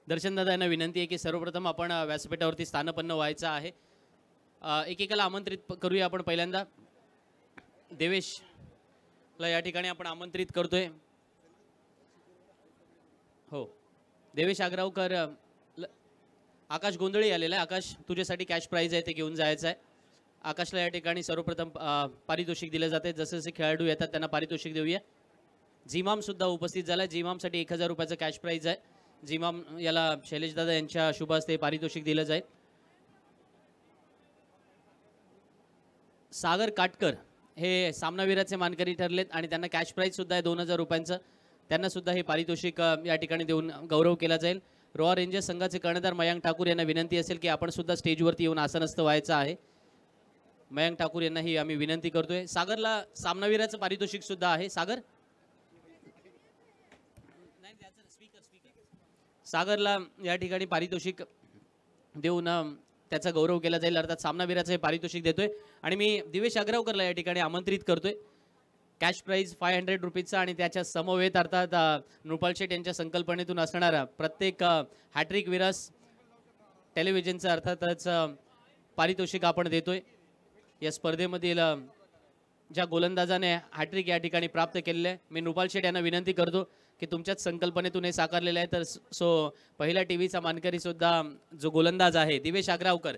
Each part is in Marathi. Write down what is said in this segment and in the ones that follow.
दर्शन दादा यांना विनंती आहे की सर्वप्रथम आपण व्यासपीठावरती स्थानपन्न व्हायचं आहे. एकेकाला आमंत्रित करूया आपण. पहिल्यांदा देवेशला या ठिकाणी आपण आमंत्रित करतोय. हो, देवेश आग्रावकर. आकाश गोंधळी आलेला आहे. आकाश, तुझ्यासाठी कॅश प्राइज आहे, ते घेऊन जायचं आहे. आकाशला या ठिकाणी सर्वप्रथम पारितोषिक दिले जाते. जसे जसे खेळाडू येतात त्यांना पारितोषिक देऊया. जिमाम सुद्धा उपस्थित झाला. जिमामसाठी 1000 रुपयाचं कॅश प्राइज आहे. जिमाम याला शैलेश दादा यांच्या शुभ हस्ते पारितोषिक दिलं जाईल. सागर काटकर हे सामनावीराचे मानकरी ठरलेत आणि त्यांना कॅश प्राइज सुद्धा आहे 2000 रुपयांचं. त्यांना सुद्धा हे पारितोषिक या ठिकाणी देऊन गौरव केला जाईल. रॉ रेंजर्स संघाचे कर्णधार मयांक ठाकूर यांना विनंती असेल की आपण सुद्धा स्टेजवरती येऊन आसनस्थ व्हायचं आहे. मयांक ठाकूर यांनाही आम्ही विनंती करतोय. सागरला सामनावीराचं पारितोषिक सुद्धा आहे. सागरला या ठिकाणी पारितोषिक देऊन त्याचा गौरव केला जाईल. अर्थात सामनावीराचं हे पारितोषिक देतोय आणि मी दिवेश आग्रावकरला या ठिकाणी आमंत्रित करतोय. कॅश प्राइज 500 रुपीजचा आणि त्याच्या समवेत अर्थात नृपाल शेठ यांच्या संकल्पनेतून असणारा प्रत्येक हॅट्रिक विरस टेलिव्हिजनचं अर्थातच पारितोषिक आपण देतोय. या स्पर्धेमधील ज्या गोलंदाजाने हॅट्रिक या ठिकाणी प्राप्त केलेले आहे, मी नृपाल शेठ यांना विनंती करतो की तुमच्याच संकल्पनेतून हे साकारलेलं आहे. तर पहिल्या टीव्हीचा मानकरी सुद्धा जो गोलंदाज आहे दिवेश आग्रावकर,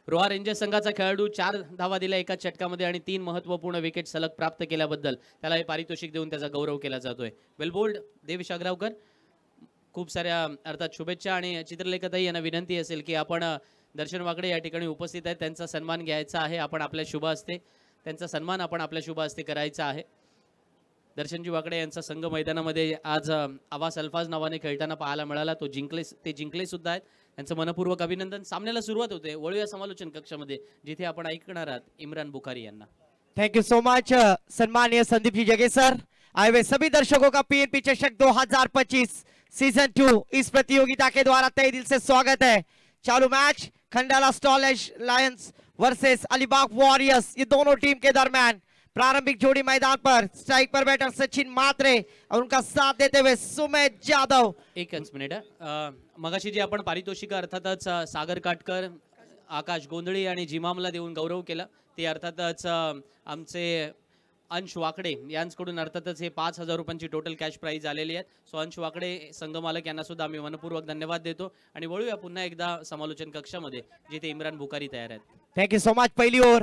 रोहा रेंजर्स संघाचा खेळाडू, 4 धावा दिल्या एका षटकामध्ये आणि 3 महत्त्वपूर्ण विकेट सलग प्राप्त केल्याबद्दल त्याला हे पारितोषिक देऊन त्याचा गौरव केला जातोय. वेल बोल्ड देवेश आग्रावकर. खूप साऱ्या अर्थात शुभेच्छा. आणि चित्रलेखाताई यांना विनंती असेल की आपण दर्शन वाकडे या ठिकाणी उपस्थित आहेत, त्यांचा सन्मान घ्यायचा आहे. आपण आपल्या शुभ हस्ते त्यांचा सन्मान आपण आपल्या शुभ हस्ते करायचा आहे. दर्शनजी वाकडे यांचा संघ मैदानामध्ये आज आवास अल्फाज नावाने खेळताना पाहायला मिळाला. ते जिंकले सुद्धा आहेत. त्यांचं मनपूर्वक अभिनंदन. सामन्याला सुरुवात होते. वळूया समालोचन कक्षामध्ये, जिथे आपण ऐकणार आहात इम्रान बुखारी यांना. थैंक यू सो मच सम्मानीय संदीप जी जगे सर. आए हुए सभी दर्शकों का पीएनपी चषक 2025 सीजन 2 इस प्रतियोगिता के द्वारा तहे दिल से स्वागत है. चालू मैच खंडाला स्टॉलेश लायंस वर्सेस अलीबाग वॉरियर्स, ये दोनों टीम के दरमियान प्रारंभिक जोड़ी मैदान पर. स्ट्राइक पर बैटर सचिन मात्रे और उनका साथ देते हुए सुमेध जाधव. एकच मिनिट. मगाशी जी आपण पारितोषिक अर्थातच सागर काटकर, आकाश गोंधळी आणि जिमामला देऊन गौरव केला, ते अर्थातच आमचे अंश वाकडे यांच्याकडून अर्थातच हे 5000 रुपयांची टोटल कॅश प्राइज आलेली आहे. सो अंश वाकडे संघमालक यांना सुद्धा आम्ही मनपूर्वक धन्यवाद देतो. आणि वळूया पुन्हा एकदा समालोचन कक्षामध्ये, जिथे इम्रान बुखारी तयार आहेत. Thank you so much. पहली ओवर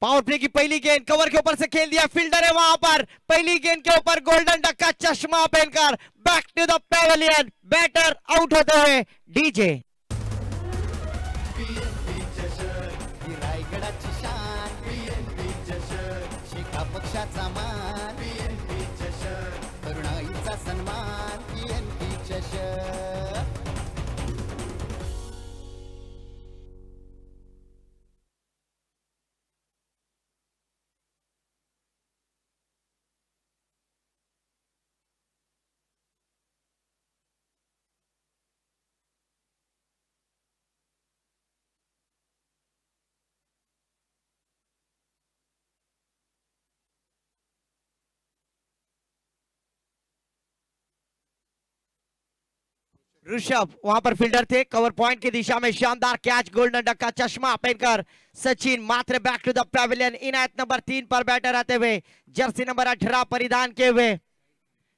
पावर प्ले की पहली गेंद कवर के ऊपर से खेल दिया. फील्डर है वहां पर. पहली गेंद के ऊपर गोल्डन डक का चश्मा पहनकर back to the pavilion. Batter out होते हुए डीजे. रायगडाची शान शेका पक्षाचा मान, तरुणाईचा सन्मान, पीएनपी चषक. ऋषभ वहां पर फील्डर थे. कवर पॉइंट की दिशा में शानदार कैच. गोल्डन डक का चश्मा पहनकर Sachin Matre back to the pavilion. इनायत नंबर 3 पर बैटर आते हुए जर्सी नंबर 18 परिधान किए हुए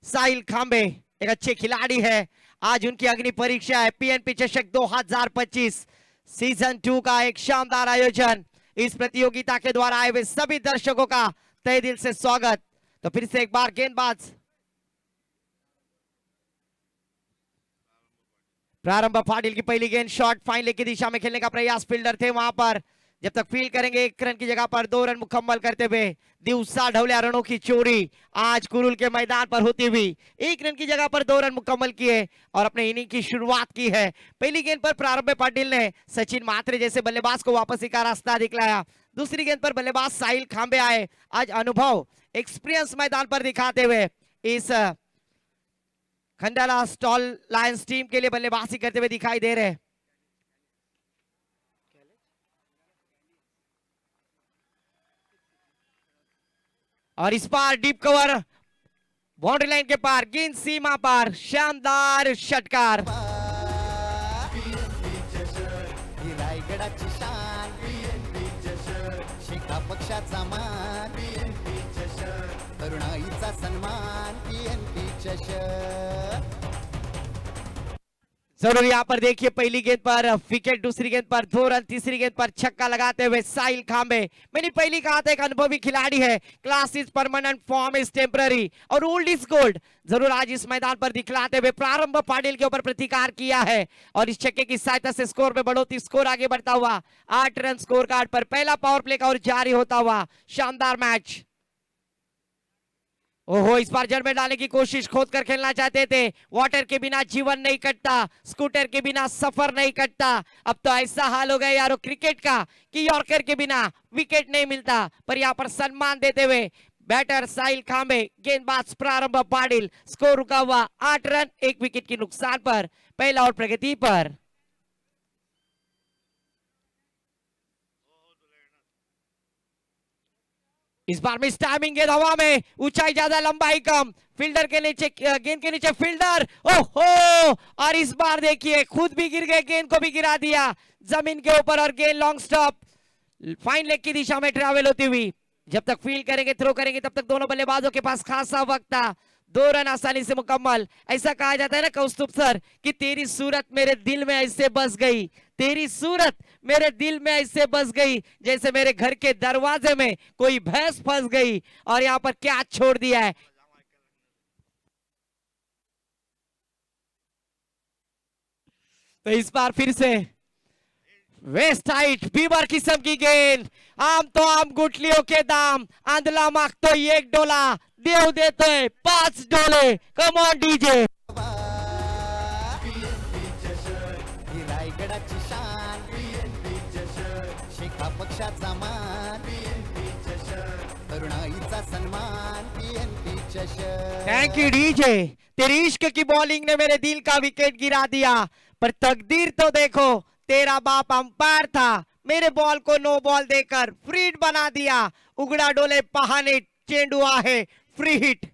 साहिल खांबे एक अच्छे खिलाड़ी है. आज उनकी अग्नि परीक्षा है. पीएनपी चषक 2025 सीजन 2 का एक शानदार आयोजन. इस प्रतियोगिता के द्वारा आए हुए सभी दर्शकों का तहे दिल से स्वागत. तो फिर से एक बार गेंदबाज प्रारंभ पाटिल की पहली गेंद शॉट फाइन लेग की दिशा में खेलने का प्रयास. फील्डर थे वहां पर जब तक फील्ड करेंगे 1 रन की जगह पर 2 रन मुकम्मल करते हुए दिवसा ढवलिया रनों की चोरी आज कुरुल के मैदान पर होती हुई 1 रन की जगह पर 2 रन मुकम्मल किए और अपने इनिंग की शुरुआत की है। पहली गेंद पर प्रारंभ पाटिल ने सचिन मात्रे जैसे बल्लेबाज को वापसी का रास्ता दिखलाया। दूसरी गेंद पर बल्लेबाज साहिल खांबे आए। आज अनुभव एक्सपीरियंस मैदान पर दिखाते हुए इस खंडाला स्टॉल लायंस टीम के लिए बल्लेबाजी करते हुए दिखाई दे रहे। और इस बार डीप कवर बाउंड्री लाइन के पार गेंद सीमा पर शानदार षटकार। ही रायगडाची शान शेखा पक्षाचा मान तरुणाईचा सन्मान PNP चषक। जरूर यहाँ पर देखिए पहली गेंद पर विकेट, दूसरी गेंद पर 2 रन, तीसरी गेंद पर छक्का लगाते हुए साहिल खांबे। मैंने पहली कहा था एक अनुभवी खिलाड़ी है। Class is permanent, form is temporary और ओल्ड इज गोल्ड। जरूर आज इस मैदान पर दिखलाते हुए प्रारंभ पाटिल के ऊपर प्रतिकार किया है और इस छक्के की सहायता से स्कोर में बढ़ोतरी, स्कोर आगे बढ़ता हुआ 8 रन स्कोर कार्ड पर। पहला पावर प्ले का और जारी होता हुआ शानदार मैच। ओहो, इस बार जड़ में डालने की कोशिश खोद कर खेलना चाहते थे। वाटर के बिना जीवन नहीं कटता, स्कूटर के बिना सफर नहीं कटता। अब तो ऐसा हाल हो गया यारो क्रिकेट का कि यॉर्कर के बिना विकेट नहीं मिलता। पर यहाँ पर सम्मान देते हुए बैटर साहिल खांबे, गेंदबाज प्रारंभ पाटिल। स्कोर रुका हुआ 8 रन 1 विकेट की नुकसान पर, पहला और प्रगति पर। इस बार मिस टाइमिंग, गेंद हवा में, ऊंचाई ज्यादा लंबाई कम, फील्डर के नीचे, गेंद के नीचे फील्डर। ओहो, और इस बार देखिए खुद भी गिर गए, गेंद को भी गिरा दिया जमीन के ऊपर और गेंद लॉन्ग स्टॉप फाइन लेग की दिशा में ट्रैवल होती हुई। जब तक फील्ड करेंगे, थ्रो करेंगे, तब तक दोनों बल्लेबाजों के पास खासा वक्त था। 2 रन आसानी से मुकम्मल। ऐसा कहा जाता है ना कौस्तुभ सर कि तेरी सूरत मेरे दिल में ऐसे बस गई, तेरी सूरत मेरे दिल में ऐसे बस गई जैसे मेरे घर के दरवाजे में कोई भैंस फंस गई। और यहाँ पर क्या छोड़ दिया है। तो इस बार फिर से वेस्ट हाइट बीबर किस्म की गेंद। आम तो आम गुटलियों के दाम, आंधला माख तो 1 डोला, देव देते 5 डोले। Come on DJ. ही रायगडाची शान शेखा पक्षाचा मान तरुणाईचा सन्मान PNP चषक। Thank you DJ. तेरी इश्क की बॉलिंग ने मेरे दिल का विकेट गिरा दिया, पर तकदीर तो देखो, तेरा बाप अंपायर था, मेरे बॉल को नो बॉल देकर फ्री हिट बना दिया। उगड़ा डोले पहाने, चेंडू आहे फ्री हिट।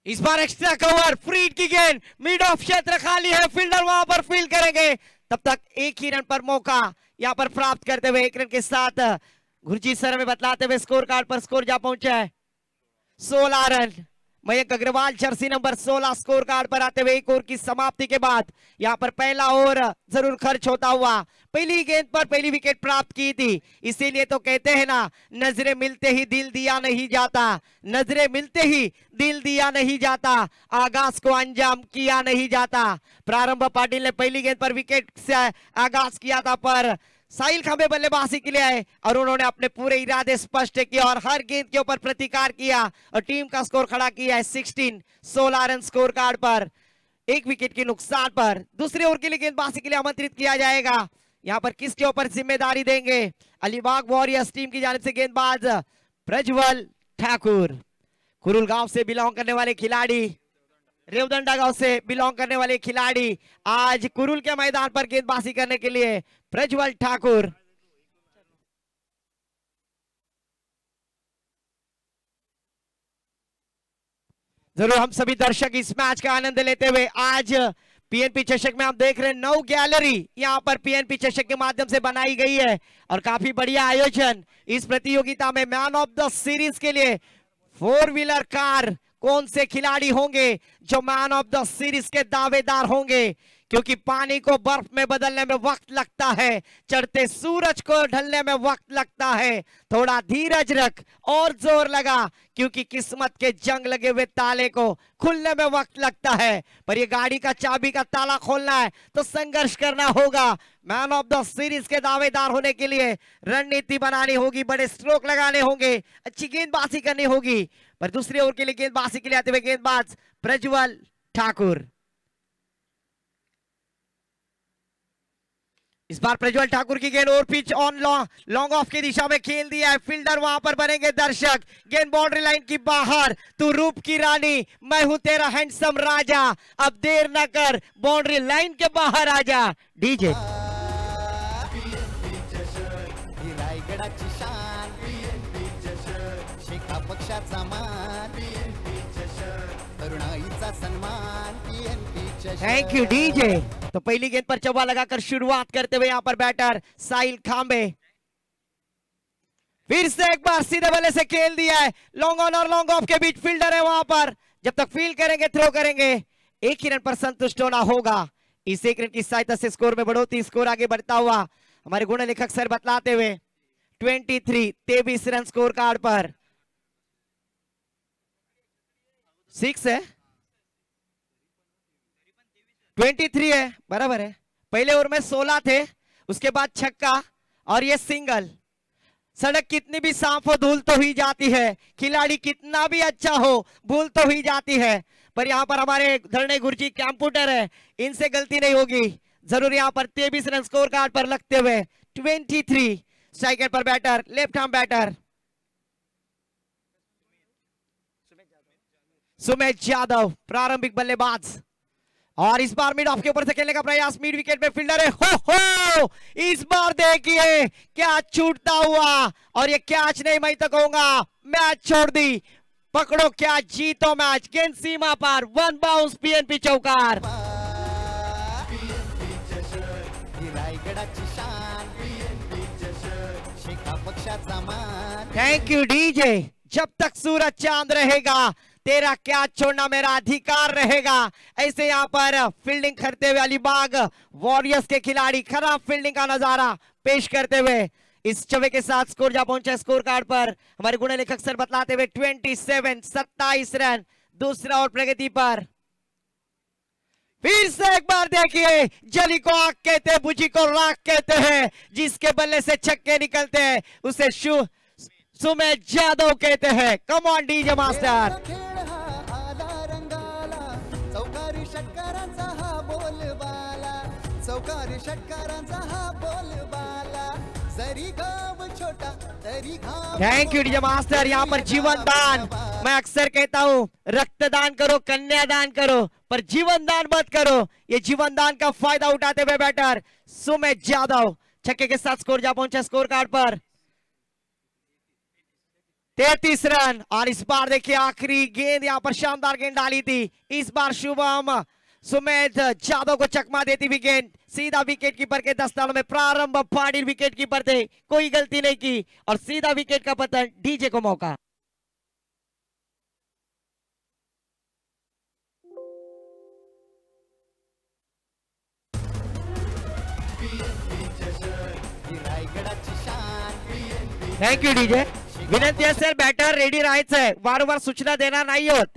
इस बार एक्स्ट्रा कवर, फ्री हिट की गेंद, मिड ऑफ क्षेत्र खाली है, फील्डर वहां पर फील्ड करेंगे। तब तक 1 ही रन पर मौका यहां पर प्राप्त करते हुए 1 रन के साथ गुरजीत सर में बतलाते हुए स्कोर कार्ड पर स्कोर जा पहुंचा है 16 run. Mayank Agarwal jersey number 16 score card पर आते हुए 1 ओवर की समाप्ति के बाद यहां पर पहला ओवर जरूर खर्च होता हुआ पहली गेंद पर पहली विकेट प्राप्त की थी। इसीलिए तो कहते हैं ना, नजरें मिलते ही दिल दिया नहीं जाता, नजरें मिलते ही दिल दिया नहीं जाता, आगाज को अंजाम किया नहीं जाता। प्रारंभ पाटिल ने पहली गेंद पर विकेट से आगाज किया था, पर साहिल खांबे बल्लेबाजी के लिए आए और उन्होंने अपने पूरे इरादे स्पष्ट किए और हर गेंद के ऊपर प्रतिकार किया और टीम का स्कोर खड़ा किया है 16 रन स्कोर कार्ड पर, 1 विकेट के नुकसान पर। दूसरे ओवर के लिए गेंदबाजी के लिए आमंत्रित किया जाएगा। यहां पर किसके ऊपर जिम्मेदारी देंगे? अलीबाग वॉरियर्स टीम की जानिब से गेंदबाज प्रज्वल ठाकुर, कुरुल गांव से बिलोंग करने वाले खिलाड़ी, रेवदंडा गांव से बिलोंग करने वाले खिलाड़ी आज कुरुल के मैदान पर गेंदबाजी करने के लिए प्रज्वल ठाकुर। जरूर हम सभी दर्शक इस मैच का आनंद लेते हुए आज PNP चषक में आप देख रहे हैं 9 गैलरी यहां पर PNP चषक के माध्यम से बनाई गई है और काफी बढ़िया आयोजन। इस प्रतियोगिता में मैन ऑफ द सीरीज के लिए 4 व्हीलर कार कौन से खिलाड़ी होंगे जो मैन ऑफ द सीरीज के दावेदार होंगे? क्योंकि पानी को बर्फ में बदलने में वक्त लगता है, चढ़ते सूरज को ढलने में वक्त लगता है। थोड़ा धीरज रख और जोर लगा, क्योंकि किस्मत के जंग लगे हुए ताले को खुलने में वक्त लगता है। पर ये गाड़ी का चाबी का ताला खोलना है तो संघर्ष करना होगा। मैन ऑफ द सीरीज के दावेदार होने के लिए रणनीति बनानी होगी, बड़े स्ट्रोक लगाने होंगे, अच्छी गेंदबाजी करनी होगी। पर दूसरी ओवर के लिए गेंदबाजी के लिए आते हुए गेंदबाज प्रज्वल ठाकुर। इस बार प्रज्वल ठाकुर की गेंद और पिच ऑन लॉन्ग ऑफ की दिशा में खेल दिया है। फील्डर वहां पर बनेंगे दर्शक। गेंद बाउंड्री लाइन की बाहर। तू रूप की रानी, मैं हूं तेरा हैंडसम राजा, अब देर न कर, बाउंड्री लाइन के बाहर आजा। डीजे ही रायगडाची शान, शेका पक्षाचा मान, तरुणाईचा सन्मान, PNP चषक। Thank you DJ. तो पहली गेंद पर चौका लगाकर शुरुआत करते हुए यहां पर बैटर साहिल खांबे। फिर से एक बार सीधे बल्ले से खेल दिया है। लॉन्ग ऑन और लॉन्ग ऑफ के बीच फील्डर है वहां पर। जब तक फील्ड करेंगे, थ्रो करेंगे, एक ही रन पर संतुष्ट होना होगा। इस एक रन की सहायता से स्कोर में बढ़ोतरी, स्कोर आगे बढ़ता हुआ हमारे गुण लेखक सर बतलाते हुए 23 रन स्कोर कार्ड पर। 6 है, 23 है, बराबर है। पहले ओवर में 16 थे, उसके बाद छक्का और ये सिंगल। सड़क कितनी भी साफ हो, धूल तो हुई जाती है। खिलाड़ी कितना भी अच्छा हो, भूल तो हुई जाती है। पर यहाँ पर हमारे धरणे गुरुजी कंप्यूटर है, इनसे गलती नहीं होगी। जरूर यहाँ पर 23 रन स्कोर कार्ड पर लगते हुए 23। स्ट्राइकर पर batter, left arm batter Sumesh Yadav, प्रारंभिक बल्लेबाज। और इस बार मिड ऑफ के ऊपर से खेलने का प्रयास, मिड विकेट में फील्डर है। हो इस बार देखिए क्या छूटता हुआ, और ये कैच नहीं, मैं तो कहूंगा मैच छोड़ दी। पकड़ो क्या, जीतो मैच। गेंद सीमा पर, 1 बाउंस, PNP चौकार। ही रायगडाची शान, शेका पक्षाचा मान। Thank you DJ. जब तक सूरज चांद रहेगा, तेरा कैच छोड़ना मेरा अधिकार रहेगा। ऐसे यहाँ पर फील्डिंग करते हुए अलीबाग वॉरियर्स के खिलाड़ी खराब फील्डिंग का नजारा पेश करते हुए इस चौके के साथ स्कोर जा पहुंचा स्कोर कार्ड पर। हमारे गुण लेखक सर बतलाते हुए 27 रन दूसरा और प्रगति पर। फिर से एक बार देखिए, जली को आग कहते हैं, बुझी को राख कहते हैं। जिसके बल्ले से छक्के निकलते हैं उसे सुमेश यादव कहते हैं। Come on DJ master. खेळ हा आला रंगाला, चौकारी षटकारांचा हा बोलबाला, चौकारी षटकारांचा हा बोलबाला, जरी गाव छोटा तरी घाव। Thank you DJ master. यहाँ पर जीवन दान, मैं अक्सर कहता हूँ रक्तदान करो, कन्यादान करो, पर जीवन दान मत करो। ये जीवन दान का फायदा उठाते हुए बैटर सुमेश यादव छक्के के साथ स्कोर जा पहुंचा स्कोर कार्ड पर 33 रन। और इस बार देखिए आखिरी गेंद, यहाँ पर शानदार गेंद डाली थी। इस बार शुभम सुमेश यादव को चकमा देती हुई गेंद सीधा विकेट कीपर के दस्तानों में। प्रारंभ पाटिल विकेट कीपर थे, कोई गलती नहीं की, और सीधा विकेट का पतन, डीजे को मौका। ही रायगडाची शान, थँक यू डीजे। विनंती असेल बॅटर रेडी राहायचंय, वारंवार सूचना देणार नाही होत।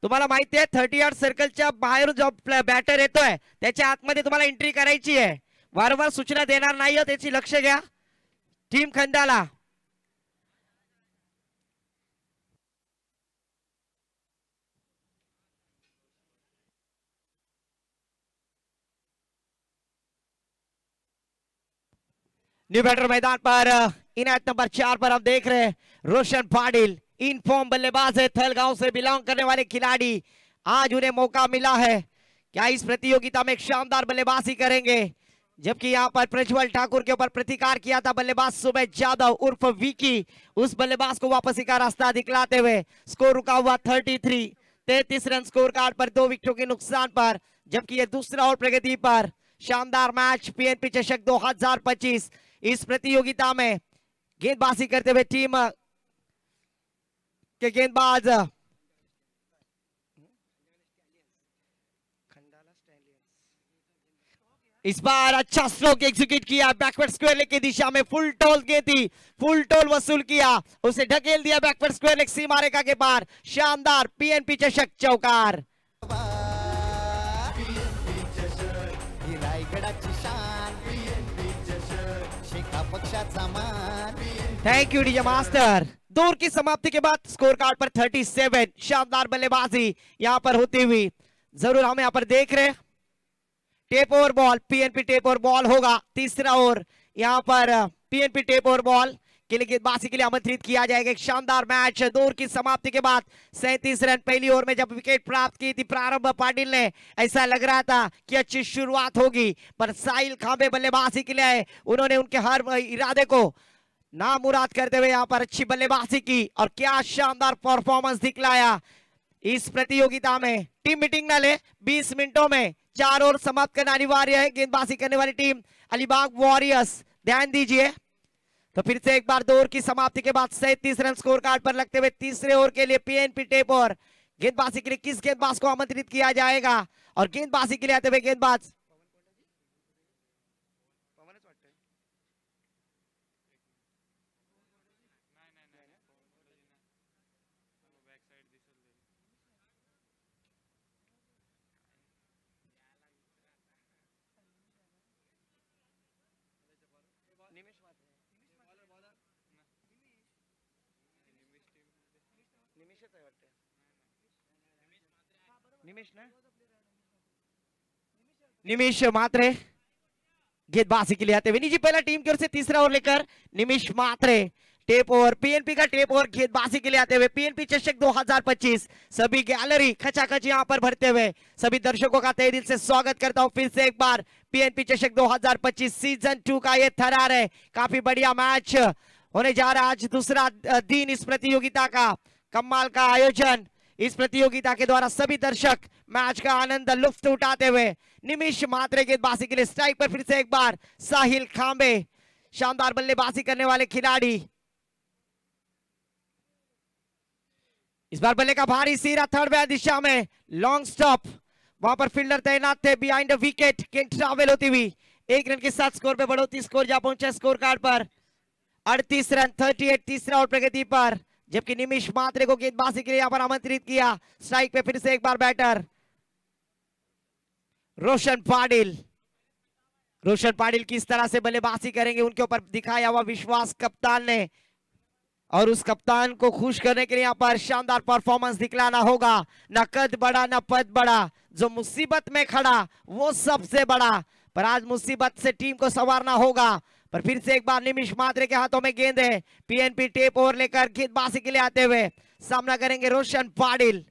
तुम्हाला माहिती आहे 30 यार्ड सर्कलच्या बाहेरून जो बॅटर येतोय त्याच्या आतमध्ये तुम्हाला एंट्री करायची आहे। वारंवार सूचना देणार नाही होत, याची लक्ष घ्या टीम खंडाला। न्यू बैटर मैदान पर इनायत नंबर 4 पर हम देख रहे हैं रोशन पाटिल, इन फॉर्म बल्लेबाज है, थल गांव से बिलोंग करने वाले खिलाड़ी। आज उन्हें मौका मिला है, क्या इस प्रतियोगिता में एक शानदार बल्लेबाजी करेंगे। जबकि यहाँ पर प्रज्वल ठाकुर के ऊपर प्रतिकार किया था बल्लेबाज सुमेश यादव उर्फ विकी, उस बल्लेबाज को वापसी का रास्ता दिखलाते हुए स्कोर रुका हुआ 33 रन स्कोर कार्ड पर 2 विकेटों के नुकसान पर। जबकि ये दूसरा और प्रगति पर शानदार मैच PNP चषक 2025 इस प्रतियोगिता में गेंदबाजी करते हुए टीम के गेंदबाज इस बार अच्छा स्ट्रोक एग्जीक्यूट किया, बैकवर्ड स्क्वायर लेग की दिशा में फुल टोल गेंद थी, फुल टोल वसूल किया, उसे ढकेल दिया बैकवर्ड स्क्वायर लेग सीमा रेखा के पार। शानदार पीएनपी चषक चौकार। ही रायगडाची शान, शेखा पक्षाचा मान। Thank you DJ master. दौर की समाप्ति के बाद स्कोर कार्ड पर 37। शानदार बल्लेबाजी यहां पर होती हुई जरूर हम यहां पर देख रहे हैं। Tape over ball, PNP tape over ball होगा। तीसरा ओवर यहां पर पीएनपी टेप ओवर बॉल के लिए गेंदबाजी के लिए आमंत्रित किया जाएगा। एक शानदार मैच दौर की समाप्ति के बाद 37 रन पहली ओवर में जब विकेट प्राप्त की थी प्रारंभ पाटिल ने, ऐसा लग रहा था कि अच्छी शुरुआत होगी, पर साहिल खांबे बल्लेबाजी के लिए आए। उन्होंने उनके हर इरादे को नामुराद करते हुए यहाँ पर अच्छी बल्लेबाजी की और क्या शानदार परफॉर्मेंस दिखलाया इस प्रतियोगिता में। टीम मीटिंग न ले, 20 मिनटों में 4 ओवर समाप्त करना अनिवार्य है। गेंदबाजी करने वाली टीम अलीबाग वॉरियर्स, ध्यान दीजिए। तो फिर से एक बार दौर की समाप्ति के बाद 37 रन स्कोर कार्ड पर लगते हुए तीसरे ओवर के लिए पीएनपी टेप ओवर गेंदबाजी के लिए किस गेंदबाज को आमंत्रित किया जाएगा और गेंदबाजी के लिए आते हुए गेंदबाज निमिष मात्रे गेंदबाजी के लिए आते हुए। निजी पहला टीम की ओर से तीसरा ओवर लेकर निमिष मात्रे टेप ओवर, पीएनपी का टेप ओवर गेंदबाजी के लिए आते हुए। पीएनपी चषक 2025 सभी गैलरी खचाखच यहां पर भरते हुए सभी दर्शकों का तहे दिल से स्वागत करता हूं फिर से एक बार। पीएनपी चषक 2025 सीजन 2 का ये थरार है। काफी बढ़िया मैच होने जा रहा है। आज दूसरा दिन इस प्रतियोगिता का, कमाल का आयोजन इस प्रतियोगिता के द्वारा सभी दर्शक मैच का आनंद लुफ्त उठाते हुए। निमिष मात्रे गेंदबाजी के लिए स्ट्राइक पर फिर से एक बार साहिल खांबे, शानदार बल्लेबाजी करने वाले खिलाड़ी। इस बार बल्ले का भारी सीरा थर्ड बैट दिशा में, लॉन्ग स्टॉप, वहां पर फील्डर तैनात थे बिहाइंड द विकेट। गेंद ट्रैवल होती हुई 1 रन के साथ स्कोर पे बढ़ोतरी, स्कोर जा पहुंचा स्कोर कार्ड पर 38 रन 38 तीसरा ओवर प्रगति पर। जबकि निमिष मात्रे को गेंदबाजी के लिए यहां पर आमंत्रित किया। स्ट्राइक पे फिर से एक बार बैटर रोशन पाटिल। रोशन पाटिल किस तरह से बल्लेबाजी करेंगे उनके ऊपर दिखाया हुआ विश्वास कप्तान ने, और उस कप्तान को खुश करने के लिए यहाँ पर शानदार परफॉर्मेंस दिखलाना होगा। न कद बड़ा न पद बड़ा, जो मुसीबत में खड़ा वो सबसे बड़ा, पर आज मुसीबत से टीम को संवारना होगा। पर फिर से एक बार निमिष मात्रे के हाथों में गेंद है। पीएनपी टेप ओवर लेकर गेंदबाजी के लिए आते हुए सामना करेंगे रोशन पाटिल।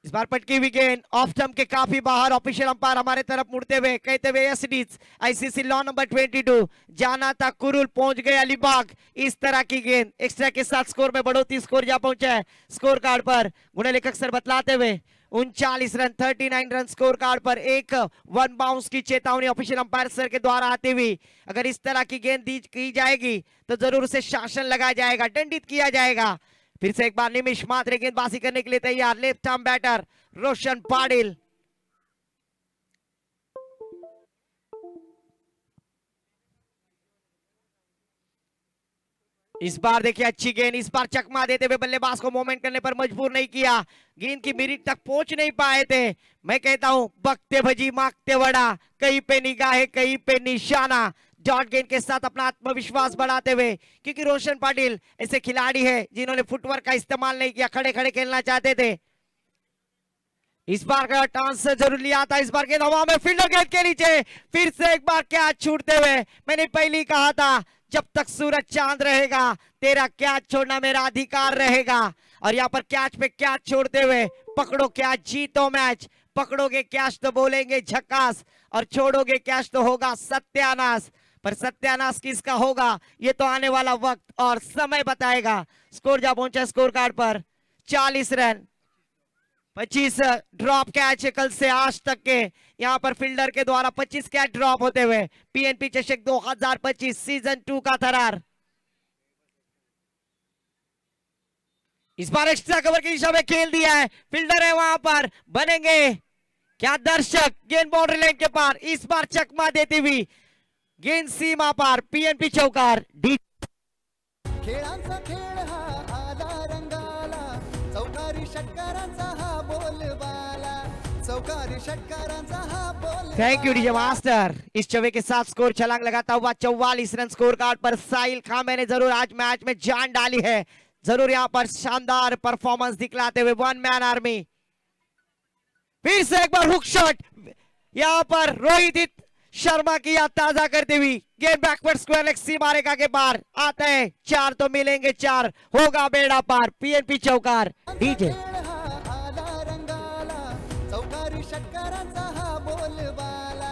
इस बार पटकी हुई गेंद ऑफ स्टंप के काफी बाहर। ऑफिशियल अंपायर हमारे तरफ मुड़ते हुए कहते हुए एसडीज आईसीसी लॉ नंबर 22 जाना था कुरुल, पहुंच गए अलीबाग। इस तरह की गेंद एक्स्ट्रा के साथ स्कोर में बढ़ोतरी, स्कोर जा पहुंचा है स्कोर कार्ड पर। गुणे लेखक सर बतलाते हुए 39 रन 39 रन स्कोर कार्ड पर। एक 1 बाउंस की चेतावनी ऑफिशियल अंपायर सर के द्वारा आती हुई। अगर इस तरह की गेंद की जाएगी तो जरूर उसे शासन लगाया जाएगा, दंडित किया जाएगा। फिर से एक बार निमिष मात्रे गेंदबाजी करने के लिए तैयार, left arm batter Roshan Patil. इस बार देखिए अच्छी गेंद, इस बार चकमा देते हुए बल्लेबाज को मूवमेंट करने पर मजबूर नहीं किया। गेंद की मिरिट तक पहुंच नहीं पाए थे। मैं कहता हूं बकते भजी मांगते बड़ा, कहीं पे निगाह कहीं पे निशाना। डॉट गेंद के साथ अपना आत्मविश्वास बढ़ाते हुए, क्योंकि रोशन पाटिल ऐसे खिलाड़ी है जिन्होंने फुटवर्क का इस्तेमाल नहीं किया, खड़े खड़े खेलना चाहते थे। इस बार का टांस जरूर लिया था। इस बार गेंद हवा में, फील्डर गेंद के नीचे, फिर से एक बार कैच छूटते हुए। मैंने पहले ही कहा था जब तक सूरज चांद रहेगा तेरा कैच छोड़ना मेरा अधिकार रहेगा। और यहाँ पर कैच पे कैच छोड़ते हुए, पकड़ो कैच जीतो मैच, पकड़ोगे कैच तो बोलेंगे झकास और छोड़ोगे कैच तो होगा सत्यानाश। पर सत्यानाश किसका होगा ये तो आने वाला वक्त और समय बताएगा। स्कोर जा पहुंचा स्कोर कार्ड पर 40 रन 25 ड्रॉप कैच कल से आज तक के यहां पर फील्डर के द्वारा 25 कैच ड्रॉप होते हुए। पीएनपी चषक 2025 सीजन 2 का थरार। इस बार एक्स्ट्रा कवर की दिशा में खेल दिया है, फील्डर है वहां पर, बनेंगे क्या दर्शक गेंद बाउंड्री लाइन के पार, इस बार चकमा देती हुई गेंद सीमा पार, पीएनपी चौकार। डी खेळांचा खेळ हा आला रंगाला, चौकारी षटकारांचा हा बोलबाला, चौकारी षटकारांचा हा बोल। Thank you DJ master. इस चौके के साथ स्कोर छलांग लगाता हुआ 44 रन स्कोर कार्ड पर साहिल खांबे ने जरूर आज मैच में जान डाली है, जरूर यहाँ पर शानदार परफॉर्मेंस दिखलाते हुए वन मैन आर्मी। फिर से एक बार हुक शॉट, यहाँ पर रोहित शर्मा की याद ताजा करते हुई गेंद बैकवर्ड स्क्वायर लेग सीमा रेखा के पार आते हैं, 4 तो मिलेंगे 4, होगा बेड़ा पार, पीएनपी चौकार। डीजे आला रंगाला, चौकारी षटकारांचा हा बोलबाला,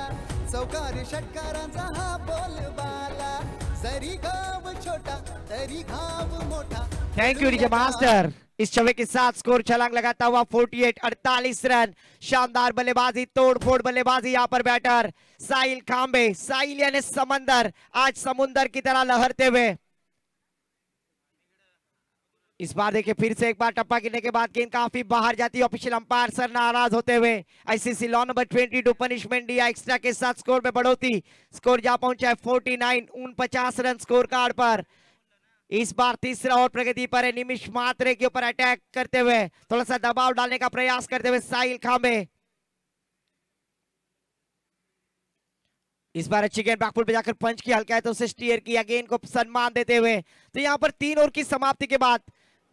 चौकारी षटकारांचा हा बोलबाला, जरी गाव छोटा तरी घाव मोठा। Thank you DJ master. इस चौके के साथ स्कोर छलांग लगाता हुआ 48 रन, शानदार बल्लेबाजी, तोड़फोड़ बल्लेबाजी यहाँ पर बैटर साहिल खांबे। साहिल यानी समंदर, आज समुंदर की तरह लहरते हुए। इस बार देखिए फिर से एक बार टप्पा गिरने के बाद गेंद काफी बाहर जाती है, ऑफिशियल अंपायर सर नाराज होते हुए। आईसीसी लॉ नंबर 22 पनिशमेंट दिया एक्स्ट्रा के साथ स्कोर में बढ़ोतरी, स्कोर जा पहुंचा है 49 रन स्कोर कार्ड पर। इस बार तीसरा और प्रगति पर है, निमिष मात्रे के ऊपर अटैक करते हुए थोड़ा सा दबाव डालने का प्रयास करते हुए साहिल खांबे। इस बार अच्छी गेंद बैकफुट पे जाकर पंच की, हल्का है तो उसे स्टीयर किया, गेंद को सम्मान देते हुए। तो यहाँ पर 3 ओवर की समाप्ति के बाद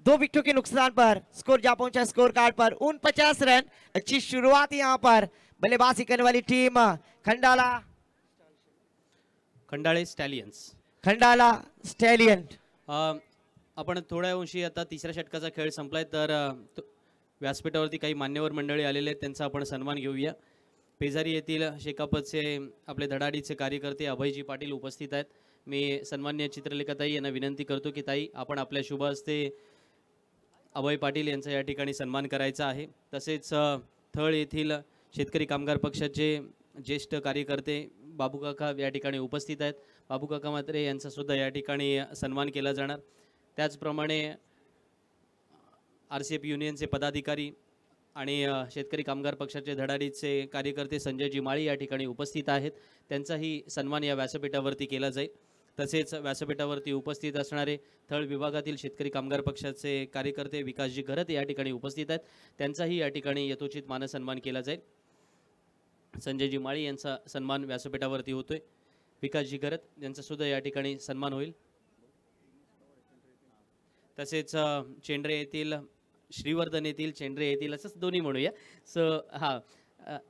2 विकेटों के नुकसान पर स्कोर जा पहुंचा स्कोर कार्ड पर 49 रन। अच्छी शुरुआत यहाँ पर बल्लेबाजी करने वाली टीम खंडाळे स्टॅलियन्स। खंडाला स्टॅलियन। आपण थोड्या अंशी आता तिसऱ्या षटकाचा खेळ संपलाय, तर व्यासपीठावरती काही मान्यवर मंडळी आलेले आहेत, त्यांचा आपण सन्मान घेऊया। पेजारी येथील शेकापचे आपले धडाडीचे कार्यकर्ते अभयजी पाटील उपस्थित आहेत। मी सन्माननीय चित्रलेखाताई यांना विनंती करतो की ताई आपण आपल्या शुभ हस्ते अभय पाटील यांचा या ठिकाणी सन्मान करायचा आहे। तसेच थळ येथील शेतकरी कामगार पक्षाचे ज्येष्ठ कार्यकर्ते बाबू काका या ठिकाणी उपस्थित आहेत। बाबू काका मात्रे यांचा सुद्धा या ठिकाणी सन्मान केला जाणार। त्याचप्रमाणे आरसीएफ युनियनचे पदाधिकारी आणि शेतकरी कामगार पक्षाचे धडाडीचे कार्यकर्ते संजयजी माळी या ठिकाणी उपस्थित आहेत, त्यांचाही सन्मान या व्यासपीठावरती केला जाईल। तसेच व्यासपीठावरती उपस्थित असणारे थळ विभागातील शेतकरी कामगार पक्षाचे कार्यकर्ते विकासजी घरत या ठिकाणी उपस्थित आहेत, त्यांचाही या ठिकाणी यथोचित मानसन्मान केला जाईल। संजयजी माळी यांचा सन्मान व्यासपीठावरती होतोय, विकासजी घरत यांचा सुद्धा या ठिकाणी सन्मान होईल। तसेच चेंड्रे येथील श्रीवर्धन येथील चेंड्रे येथील असंच दोन्ही म्हणूया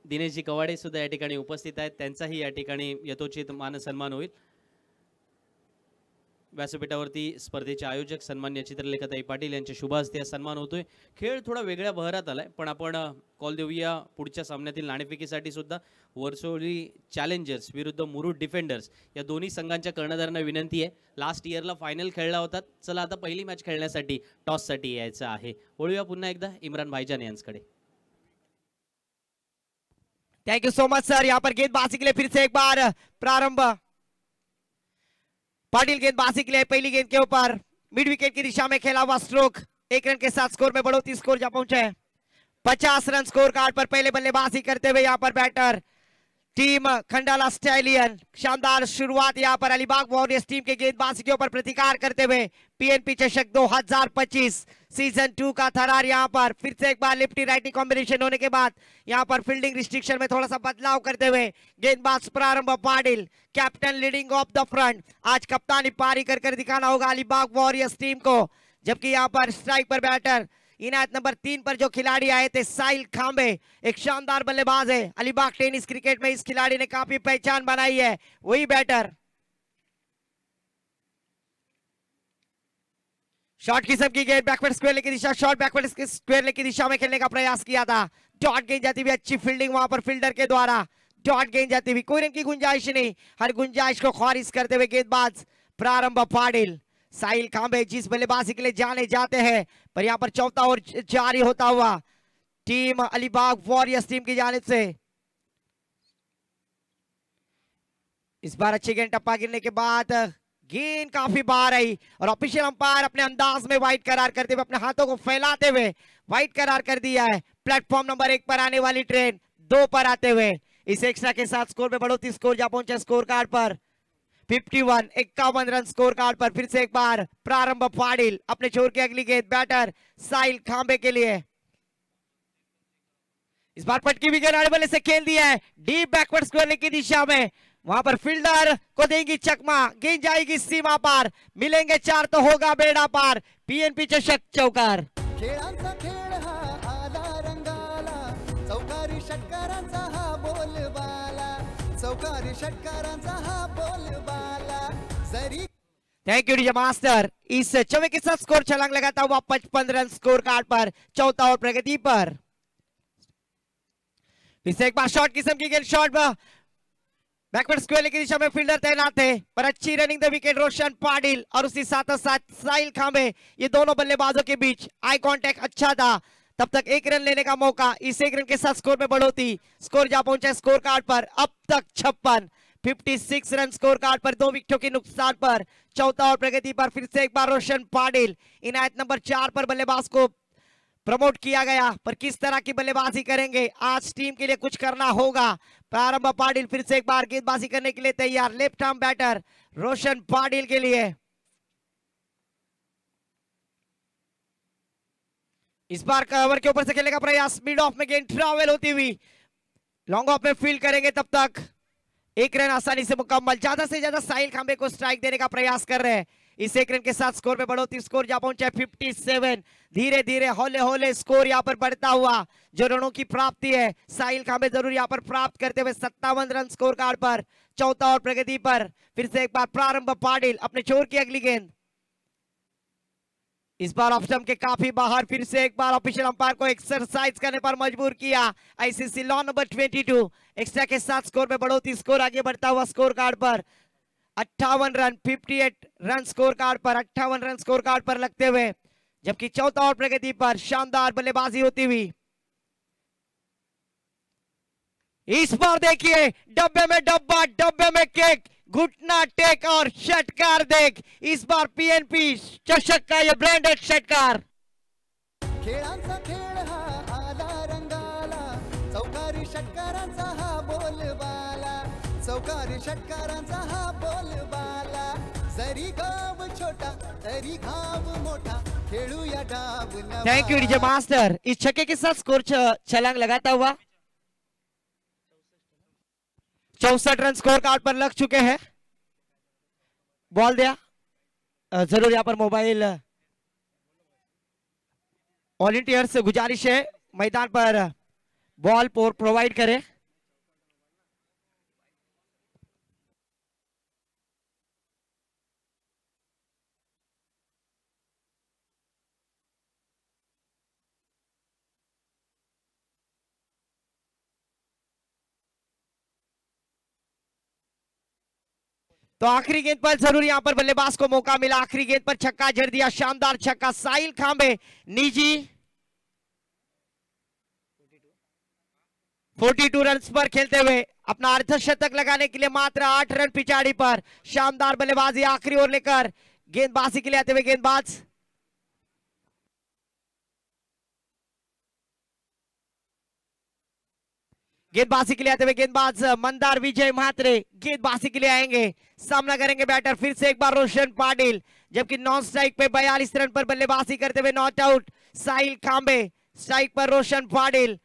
दिनेशजी कवाडे सुद्धा या ठिकाणी उपस्थित आहेत, त्यांचाही या ठिकाणी यथोचित मानसन्मान होईल। व्यासपीठावरती स्पर्धेचे आयोजक सन्मान्य चित्रलेखाताई पाटील यांच्या शुभ हस्ते सन्मान होतोय। खेळ थोडा वेगळ्या बहरात आलाय, पण आपण कॉल देऊया पुढच्या सामन्यातील नाणेफेकीसाठी सुद्धा। वर्सोली चॅलेंजर्स विरुद्ध मुरुड डिफेंडर्स या दोन्ही संघांच्या कर्णधारांना विनंती आहे, लास्ट इयरला फायनल खेळला होता, चला आता पहिली मॅच खेळण्यासाठी टॉससाठी यायचं आहे। वळूया पुन्हा एकदा इम्रान भाईजान यांच्याकडे। Thank you so much sir. यहाँ पर गेंदबाजी के लिए फिर से एक बार प्रारंभ, पाटिल गेंदबाजी के लिए पहली गेंद के ऊपर मिड विकेट की दिशा में खेला हुआ स्ट्रोक, 1 रन के साथ स्कोर में बढ़ोतरी, स्कोर जा पहुंचे 50 रन स्कोर कार्ड पर। पहले बल्लेबाजी करते हुए यहाँ पर बैटर टीम खंडाला स्टैलियन, शानदार शुरुआत यहाँ पर अलीबाग वॉरियर्स टीम के गेंदबाजी के ऊपर प्रतिकार करते हुए। पीएनपी चषक 2025 सीजन 2 का थरार यहाँ पर फिर से एक बार लेफ्टी राइटी कॉम्बिनेशन होने के बाद यहाँ पर फील्डिंग रिस्ट्रिक्शन में थोड़ा सा बदलाव करते हुए गेंदबाज प्रारंभ Patil, captain leading of the front. आज कप्तानी पारी कर दिखाना होगा अलीबाग वॉरियर्स टीम को, जबकि यहाँ पर स्ट्राइक पर बैटर इनायत नंबर 3 पर जो खिलाड़ी आए थे साहिल खांबे, एक शानदार बल्लेबाज है। अलीबाग टेनिस क्रिकेट में इस खिलाड़ी ने काफी पहचान बनाई है, वही बैटर। शॉर्ट किस्म की गेंद बैकवर्ड स्क्वायर की दिशा, शॉर्ट बैकवर्ड स्क्वायर की दिशा में खेलने का प्रयास किया था, डॉट गेंद जाती हुई, अच्छी फील्डिंग वहां पर फील्डर के द्वारा, डॉट गेंद जाती हुई, कोई रन की गुंजाइश नहीं, हर गुंजाइश को खारिज करते हुए गेंदबाज प्रारंभ पाटिल। साहिल खांबे जिस बल्लेबाजी के लिए जाने जाते हैं, पर यहां पर चौथा ओवर जारी होता हुआ टीम अलीबाग वॉरियर्स टीम की जानिब से। इस बार अच्छी गेंद टप्पा गिरने के बाद गेंद काफी बाहर आई और ऑफिशियल अंपायर अपने अंदाज में वाइड करार करते हुए, अपने हाथों को फैलाते हुए वाइड करार कर दिया है। प्लेटफॉर्म नंबर 1 पर आने वाली ट्रेन 2 पर आते हुए इस एक्स्ट्रा के साथ स्कोर में बढ़ोतरी, स्कोर जा पहुंचा स्कोर कार्ड पर 51 रन स्कोर कार्ड पर। फिर से एक बार प्रारंभ पाटिल अपने छोर की अगली गेंद बैटर साहिल खांबे के लिए। इस बार पटकी विकेट आने वाले से खेल दिया है डीप बैकवर्ड स्क्वायर की दिशा में, वहां पर फील्डर को देंगी चकमा, गेंद जाएगी सीमा पार, मिलेंगे 4 तो होगा बेड़ा पार। पीएनपी चषक चौकार। खेळांचा खेळ हा आला रंगाला, चौकारी षटकारांचा हा बोलबाला, चौकारी षटकारांचा हा बोलबाला। जरी थैंक यू डीजे मास्टर। इस चौके के साथ स्कोर छलांग लगाता हुआ 55 रन स्कोर कार्ड पर, चौथा और प्रगति पर। फिर से एक बार शॉट किस्म की गेंद, शॉट बैकवर्ड स्क्वायर की दिशा में फील्डर तैनात है, पर अच्छी running the wicket Roshan Patil और उसी साथ साहिल खांबे, ये दोनों बल्लेबाजों के बीच आई कांटेक्ट अच्छा था। तब तक 1 रन लेने का मौका, इस 1 रन के साथ स्कोर में बढ़ोतरी, स्कोर जा पहुंचा स्कोर कार्ड पर अब तक 56 रन स्कोर कार्ड पर, 2 विकेटों के नुकसान पर, चौथा और प्रगति पर। फिर से एक बार रोशन पाटिल इनायत नंबर 4 पर बल्लेबाज को प्रमोट किया गया, पर किस तरह की बल्लेबाजी करेंगे आज टीम के लिए कुछ करना होगा। प्रारंभ पाटिल फिर से एक बार गेंदबाजी करने के लिए तैयार, left arm batter Roshan Patil के लिए। इस बार कवर के ऊपर से खेलने का प्रयास, मिड ऑफ में गेंद ट्रैवल होती हुई लॉन्ग ऑफ में फील्ड करेंगे, तब तक 1 रन आसानी से मुकम्मल। ज्यादा से ज्यादा साहिल खांबे को स्ट्राइक देने का प्रयास कर रहे हैं। इस 1 रन के साथ स्कोर में बढ़ोतरी, स्कोर जा पहुंचा 57। धीरे धीरे हौले हौले स्कोर यहां पर बढ़ता हुआ, जो रनों की प्राप्ति है साहिल खांबे जरूर यहां पर प्राप्त करते हुए 57 रन स्कोर कार्ड पर, चौथा और प्रगति पर। फिर से एक बार प्रारंभ पाटिल अपने छोर की अगली गेंद, इस बार ऑफ स्टंप के काफी बाहर। फिर से एक बार ऑफिशियल अंपायर को एक्सरसाइज करने पर मजबूर किया। आईसीसी लॉ नंबर 22 एक्स्ट्रा के साथ स्कोर में बढ़ोतरी, स्कोर आगे बढ़ता हुआ स्कोर कार्ड पर 58 रन 58 रन स्कोर कार्ड पर, 58 रन स्कोर कार्ड पर लगते हुए, जबकि चौथा और प्रगति पर शानदार बल्लेबाजी होती हुई। इस बार देखिए डब्बे में डब्बा, डब्बे में केक, घुटना टेक और षटकार देख। इस बार पीएनपी चषक का यह ब्रांडेड षटकार। खेळांचा खेळ हा आला रंगाला, चौकारी षटकारांचा हा बोलबाला, चौकारी षटकारांचा हा बोलबाला। जरी गाव छोटा तरी घाव मोठा, खेळूया डाव नवा। Thank you DJ master. इस छक्के के साथ स्कोर छलांग लगाता हुआ 64 रन स्कोर कार्ड पर लग चुके हैं। बॉल दिया, जरूर यहां पर मोबाइल वॉलंटियर से गुजारिश है मैदान पर बॉल प्रोवाइड करें। तो आखिरी गेंद पर जरूर यहां पर बल्लेबाज को मौका मिला, आखिरी गेंद पर छक्का जड़ दिया, शानदार छक्का साहिल खांबे निजी 42 रन पर खेलते हुए अपना अर्धशतक लगाने के लिए मात्र 8 रन पिछाड़ी पर। शानदार बल्लेबाजी आखिरी ओवर लेकर गेंदबाजी के लिए आते हुए गेंदबाज गेंदबाजी के लिए आते हुए गेंदबाज मंदार विजय महात्रे गेंदबाजी के लिए आएंगे, सामना करेंगे बैटर फिर से एक बार रोशन पाटिल, जबकि नॉन स्ट्राइक पे 42 रन पर बल्लेबाजी करते हुए नॉट आउट साहिल खांबे, स्ट्राइक पर रोशन पाटिल।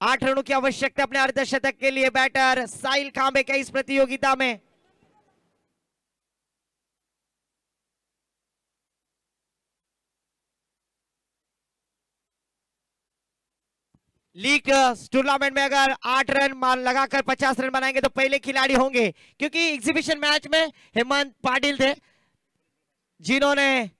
8 रनों की आवश्यकता अपने अर्धशतक के लिए बैटर साहिल खांबे के इस प्रतियोगिता में। लीग टूर्नामेंट में अगर 8 रन लगाकर 50 रन बनाएंगे तो पहले खिलाड़ी होंगे, क्योंकि एग्जीबिशन मैच में हेमंत पाटिल थे जिन्होंने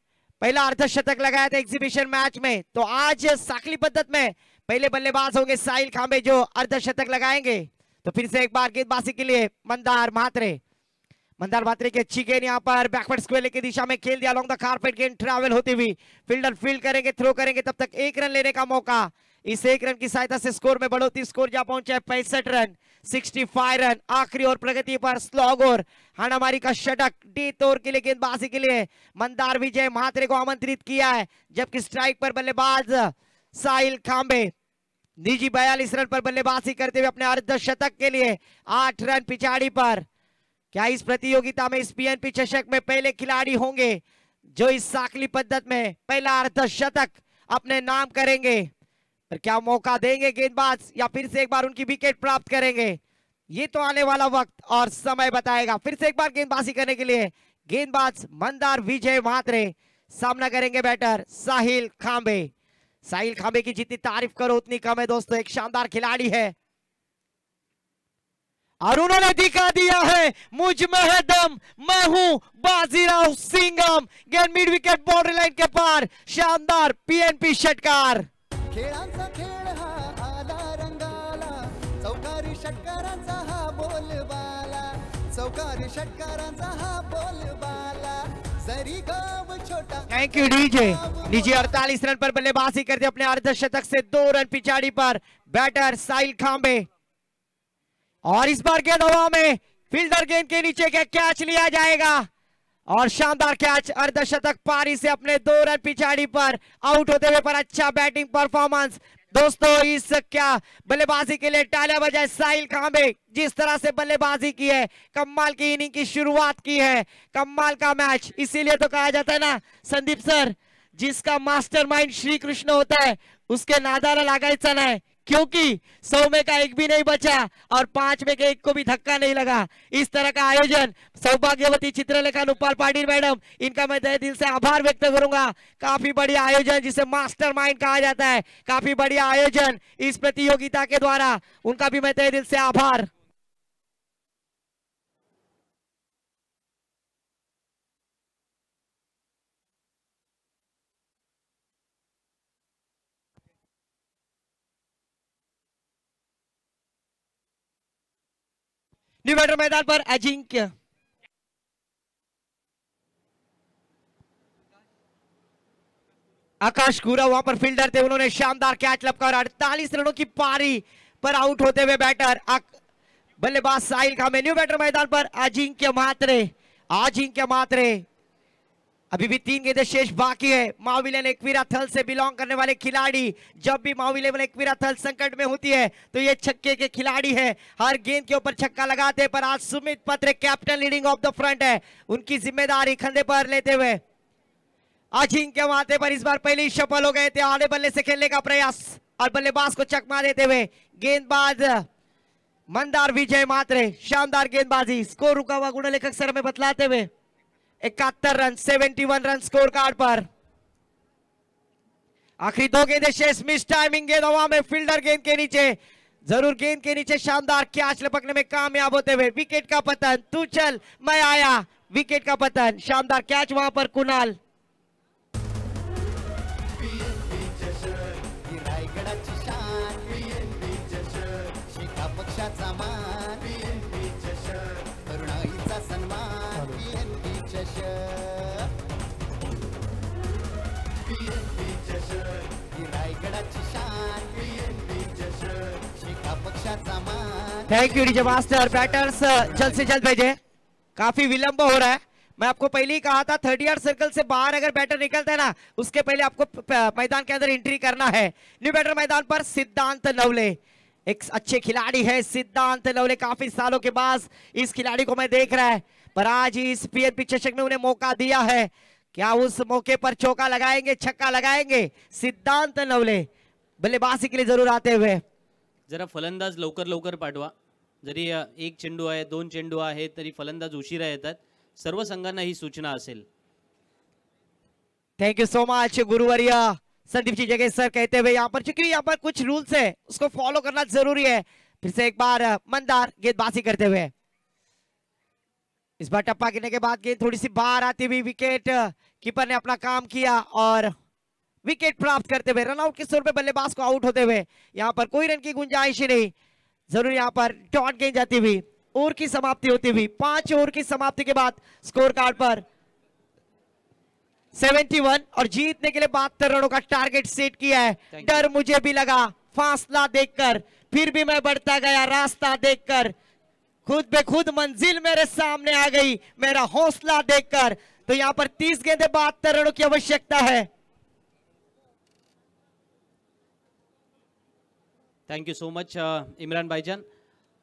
पहला अर्धशतक लगाया था एग्जीबिशन मैच में। तो आज साखली पद्धत में पहले बल्लेबाज होंगे साहिल खांबे जो अर्धशतक लगाएंगे। तो फिर से एक बार गेंदबाजी के लिए मंदार महात्रे की अच्छी गेंद यहां पर बैकवर्ड स्क्वायर की दिशा में खेल दिया, अलोंग द कारपेट गेंद ट्रैवल होती हुई, फील्डर फील्ड करेंगे, थ्रो करेंगे, तब तक 1 रन लेने का मौका। इस 1 रन की सहायता से स्कोर में बढ़ोतरी, स्कोर जा पहुंचा है 65 रन 65 रन। आखिरी और प्रगति पर स्लॉग और हानामारी का षटक डी तोर के लिए गेंदबाजी के लिए मंदार विजय महात्रे को आमंत्रित किया है, जबकि स्ट्राइक पर बल्लेबाज साहिल खांबे निजी 42 रन पर बल्लेबाजी करते हुए अपने अर्धशतक के लिए 8 रन पिछाड़ी पर। क्या इस प्रतियोगिता में इस पीएनपी चषक में पहले खिलाड़ी होंगे जो इस साकली पद्धति में पहला अर्धशतक अपने नाम करेंगे? पर क्या मौका देंगे गेंदबाज या फिर से एक बार उनकी विकेट प्राप्त करेंगे? ये तो आने वाला वक्त और समय बताएगा। फिर से एक बार गेंदबाजी करने के लिए गेंदबाज मंदार विजय महात्रे, सामना करेंगे बैटर साहिल खांबे। साहिल खांबे की जितनी तारीफ करो उतनी कम है दोस्तों, एक शानदार खिलाड़ी है और उन्होंने दिखा दिया है मुझ में है दम, मैं हूं बाजीराव सिंघम। गेंद मिड विकेट बाउंड्री लाइन के पार, शानदार पीएनपी षटकार। खेळांचा खेळ हा आला रंगाला, चौकारी षटकारांचा हा बोलबाला, चौकारी षटकारांचा हा बोलबाला, जरी गाव छोटा। Thank you DJ. DJ 48 run पर बल्लेबाजी करते अपने अर्धशतक से 2 रन पिछाड़ी पर बैटर साहिल खांबे। और इस बार गेंद हवा में, फील्डर गेंद के नीचे के कैच लिया जाएगा और शानदार कैच, अर्धशतक पारी से अपने 2 रन पिछाड़ी पर आउट होते हुए पर अच्छा बैटिंग परफॉर्मेंस। दोस्तों इस क्या बल्लेबाजी के लिए तालियां बजाए साहिल खांबे, जिस तरह से बल्लेबाजी की है, कमाल की इनिंग की शुरुआत की है, कमाल का मैच। इसीलिए तो कहा जाता है ना संदीप सर, जिसका मास्टरमाइंड श्री कृष्ण होता है उसके नादाला लागायचा नाही, क्योंकि 100 में का एक भी नहीं बचा और 5 में के एक को भी धक्का नहीं लगा। इस तरह का आयोजन सौभाग्यवती चित्रलेखा नुपाल पाटिल मैडम, इनका मैं तहे दिल से आभार व्यक्त करूंगा। काफी बढ़िया आयोजन जिसे मास्टरमाइंड कहा जाता है, काफी बढ़िया आयोजन इस प्रतियोगिता के द्वारा, उनका भी मैं तहे दिल से आभार। न्यू बैटर मैदान पर अजिंक्य, आकाश गुरा वहां पर फील्डर थे, उन्होंने शानदार कैच लपका और 48 रनों की पारी पर आउट होते हुए बैटर बल्लेबाज साहिल खांबे। न्यू बैटर मैदान पर अजिंक्य म्हात्रे। अजिंक्य म्हात्रे, अभी भी 3 गेंदें शेष बाकी है। माविलन एकवीरा थल से बिलोंग करने वाले खिलाड़ी, जब भी माविलन एकवीरा थल संकट में होती है तो ये छक्के के खिलाड़ी है, हर गेंद के ऊपर छक्का लगाते हैं। पर आज सुमित पत्रे captain leading of the front है, उनकी जिम्मेदारी कंधे पर लेते हुए अजिंक्य म्हात्रे पर इस बार पहले सफल हो गए थे। आधे बल्ले से खेलने का प्रयास और बल्लेबाज को चकमा देते हुए गेंदबाज मंदार विजय म्हात्रे, शानदार गेंदबाजी। स्कोर रुका हुआ गुणलेखक सर में बतलाते हुए 71 रन, 71 रन स्कोर कार्ड पर। आखिरी 2 गेंदें शेष, मिस टाइमिंग गेंद हवा में, फील्डर गेंद के नीचे, जरूर गेंद के नीचे शानदार कैच लपकने में कामयाब होते हुए विकेट का पतन। तू चल मैं आया, विकेट का पतन, शानदार कैच वहां पर कुणाल। रायगडाची शान, शिखा पक्षाचा मान, तरुणाईचा सन्मान, पीएनपी रायगडाची शान, शिखा पक्षाचा मान। Thank you DJ master. Batters जल्द से जल्द भेजे, काफी विलंब हो रहा है। मैं आपको पहले ही कहा था 30 सर्कल से बाहर अगर बैटर निकलता है ना, उसके पहले आपको मैदान के अंदर एंट्री करना है। न्यू बैटर मैदान पर सिद्धांत नवले, एक अच्छे खिलाड़ी है सिद्धांत नवले, काफी सालों के बाद इस खिलाड़ी को मैं देख रहा है, पर आज इस पीएनपी चषक में उन्हें मौका दिया है। क्या उस मौके पर चौका लगाएंगे, छक्का लगाएंगे सिद्धांत नवले? बल्लेबाजी के लिए जरूर आते हुए जरा फलंदाज लवकर लवकर पाठवा, जरी 1 चेंडू आहे 2 चेंडू आहे तरी फलंदाज उशिरा येतात, सर्व संघांना ही सूचना असेल। थैंक यू सो मच गुरुवर्य संदीप जी जगह सर कहते हुए यहाँ पर, चूंकि यहाँ पर कुछ रूल्स है उसको फॉलो करना जरूरी है। फिर से एक बार मंदार गेंदबाजी करते हुए, इस बार टप्पा गिरने के बाद गेंद थोड़ी सी बाहर आती हुई, विकेट कीपर ने अपना काम किया और विकेट प्राप्त करते हुए रनआउट के स्कोर पे बल्लेबाज को आउट होते हुए यहाँ पर कोई रन की गुंजाइश ही नहीं। जरूर यहाँ पर डॉट गेंद जाती हुई, ओवर की समाप्ति होती हुई, 5 ओवर की समाप्ति के बाद स्कोर कार्ड पर 71 और जीतने के लिए 72 रनों का टारगेट सेट किया है। डर मुझे भी लगा फासला देखकर, फिर भी मैं बढ़ता गया रास्ता देखकर, खुद बे खुद मंजिल मेरे सामने आ गई मेरा हौसला देखकर। तो यहां पर 30 गेंदें 72 रनों की आवश्यकता है। थँक्यू सो मच इम्रान भाईजान.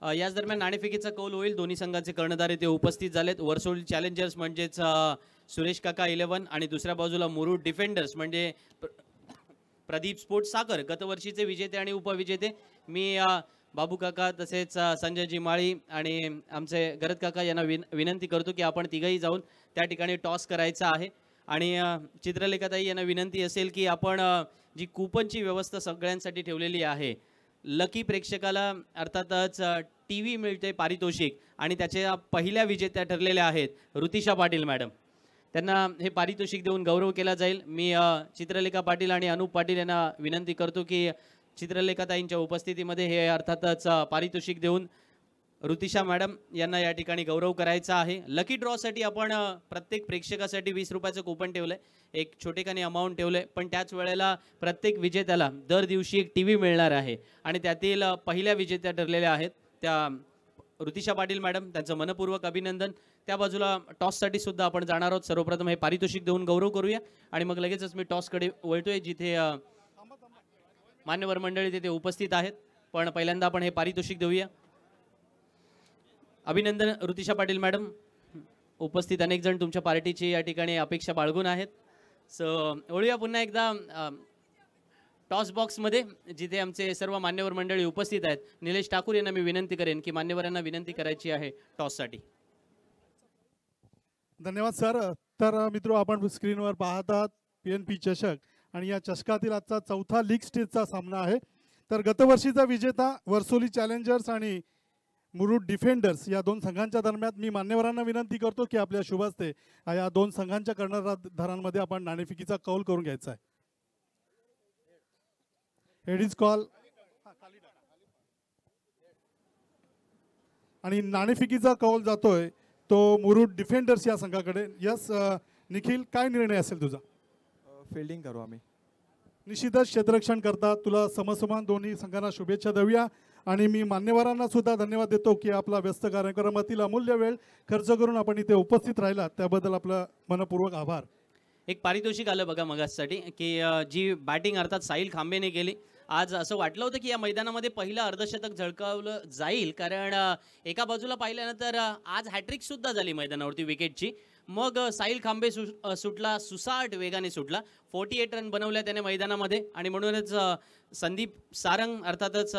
याच दरम्यान नाणेफेकीचा कौल होईल. दोन्ही संघाचे कर्णधार ते उपस्थित झालेत. वर्सोली चॅलेंजर्स म्हणजेच सुरेश काका 11 आणि दुसऱ्या बाजूला मुरुड डिफेंडर्स म्हणजे प्रदीप स्पोर्ट्स साखर गतवर्षीचे विजेते आणि उपविजेते. मी बाबू काका तसेच संजय जिमाळी आणि आमचे गरज काका यांना विनंती करतो की आपण तिघही जाऊन त्या ठिकाणी टॉस करायचा आहे. आणि चित्रलेखाताई यांना विनंती असेल की आपण जी कुपनची व्यवस्था सगळ्यांसाठी ठेवलेली आहे, लकी प्रेक्षकाला अर्थातच टी व्ही मिळते पारितोषिक आणि त्याच्या पहिल्या विजेत्या ठरलेल्या आहेत ऋतिशा पाटील मॅडम. त्यांना हे पारितोषिक देऊन गौरव केला जाईल. मी चित्रलेखा पाटील आणि अनुप पाटील यांना विनंती करतो की चित्रलेखाताईंच्या उपस्थितीमध्ये हे अर्थातच पारितोषिक देऊन ऋतिशा मॅडम यांना या ठिकाणी गौरव करायचा आहे. लकी ड्रॉसाठी आपण प्रत्येक प्रेक्षकासाठी 20 रुपयाचं कुपन ठेवलं आहे, एक छोटेखानी अमाऊंट ठेवलं आहे. पण त्याच वेळेला प्रत्येक विजेत्याला दर दिवशी एक टी व्ही मिळणार आहे आणि त्यातील पहिल्या विजेत्या ठरलेल्या आहेत त्या ऋतिशा पाटील मॅडम, त्यांचं मनपूर्वक अभिनंदन. त्या बाजूला टॉससाठी सुद्धा आपण जाणार आहोत. सर्वप्रथम हे पारितोषिक देऊन गौरव करूया आणि मग लगेचच मी टॉसकडे वळतोय जिथे मान्यवर मंडळी तिथे उपस्थित आहेत. पण पहिल्यांदा आपण हे पारितोषिक देऊया. अभिनंदन ऋतिशा पाटील मॅडम. उपस्थित अनेक जण तुमच्या पार्टीची या ठिकाणी अपेक्षा बाळगून आहेत. सो वळूया पुन्हा एकदा टॉस बॉक्समध्ये जिथे आमचे सर्व मान्यवर मंडळी उपस्थित आहेत. निलेश ठाकूर यांना मी विनंती करेन की मान्यवरांना विनंती करायची आहे टॉससाठी. धन्यवाद सर. तर मित्रो, आपण स्क्रीनवर पाहतात PNP चषक आणि या चषकातील आजचा चौथा लीग स्टेजचा सामना आहे. तर गतवर्षीचा विजेता वर्सोली चॅलेंजर्स आणि मुरुड डिफेंडर्स या दोन संघांच्या दरम्यान मी मान्यवरांना विनंती करतो की आपल्या शुभ हस्ते या दोन संघांच्या कर्णधारांमध्ये आपण नाणेफेकीचा कौल करून घ्यायचा आहे. हेडीज कॉल आणि नाणेफेकीचा कौल जातोय तो मुरुड डिफेंडर्स या संघाकडे. यस निखिल, काय निर्णय असेल तुझा? फिल्डिंग करू आम्ही. निश्चितच क्षेत्ररक्षण करता तुला समसमान दोन्ही संघांना शुभेच्छा देऊया आणि मी मान्यवरांना सुद्धा धन्यवाद देतो की आपला व्यस्त कार्यक्रमातील अमूल्य वेळ खर्च करून आपण इथे उपस्थित राहिला त्याबद्दल आपलं मनपूर्वक आभार. एक पारितोषिक आलं बघा मगासाठी की जी बॅटिंग अर्थात साहिल खांबेने केली. आज असं वाटलं होतं की या मैदानामध्ये पहिलं अर्धशतक झळकावलं जाईल, कारण एका बाजूला पाहिल्यानंतर आज हॅट्रिक सुद्धा झाली मैदानावरती विकेटची. मग साहिल खांबे सुटला, सुसाट वेगाने सुटला. 48 रन बनवल्या त्याने मैदानामध्ये आणि म्हणूनच संदीप सारंग अर्थातच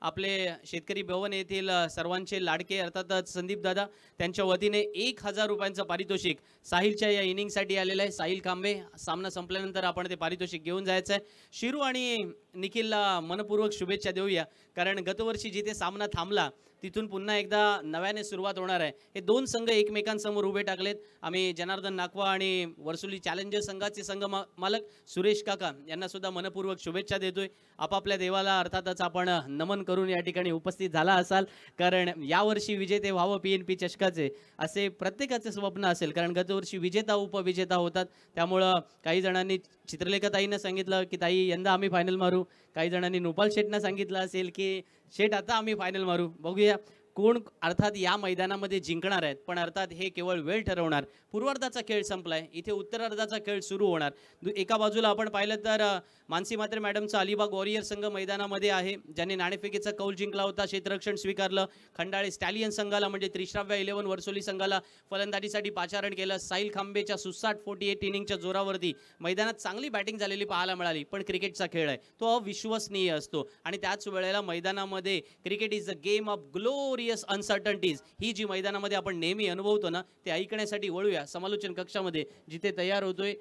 आपले शेतकरी भवन येथील सर्वांचे लाडके अर्थातच संदीप दादा त्यांच्या वतीने 1000 रुपयांचं पारितोषिक साहिलच्या या इनिंगसाठी आलेलं आहे. साहिल खांबे, सामना संपल्यानंतर आपण ते पारितोषिक घेऊन जायचं आहे. शिरू आणि निखिलला मनपूर्वक शुभेच्छा देऊया, कारण गतवर्षी जिथे सामना थांबला तिथून पुन्हा एकदा नव्याने सुरुवात होणार आहे. हे दोन संघ एकमेकांसमोर उभे टाकलेत. आम्ही जनार्दन नाकवा आणि वर्सोली चॅलेंजर्स संघाचे संघ मालक सुरेश काका यांना सुद्धा मनपूर्वक शुभेच्छा देतोय. आपापल्या देवाला अर्थातच आपण नमन करून या ठिकाणी उपस्थित झाला असाल, कारण यावर्षी विजेते व्हावं PNP चषकाचे असे प्रत्येकाचे स्वप्न असेल, कारण गतवर्षी विजेता उपविजेता होतात. त्यामुळं काही जणांनी चित्रलेखाताईंना सांगितलं की ताई यंदा आम्ही फायनल मारू, काही जणांनी नुपाल शेटना सांगितलं असेल की शेट आता आम्ही फायनल मारू. बघूया कोण अर्थात या मैदानामध्ये जिंकणार आहेत. पण अर्थात हे केवळ वेळ ठरवणार. पूर्वार्धाचा खेळ संपलाय, इथे उत्तरार्धाचा खेळ सुरू होणार. एका बाजूला आपण पाहिलं तर मानसी म्हात्रे मॅडमचा अलिबाग वॉरियर संघ मैदानामध्ये आहे, ज्यांनी नाणेफेकीचा कौल जिंकला होता, क्षेत्ररक्षण स्वीकारलं. खंडाळे स्टॅलियन संघाला म्हणजे त्रिश्राव्य 11 वर्सोली संघाला फलंदाजीसाठी पाचारण केलं. साहिल खांबेच्या सुसाट 48 इनिंगच्या जोरावरती मैदानात चांगली बॅटिंग झालेली पाहायला मिळाली. पण क्रिकेटचा खेळ आहे तो अविश्वसनीय असतो आणि त्याच वेळेला मैदानामध्ये cricket is a game of glorious uncertainties. ही जी मैदानामध्ये आपण नेहमी अनुभवतो ना, ते ऐकण्यासाठी वळूया समालोचन कक्षामध्ये, जिथे तयार होतोय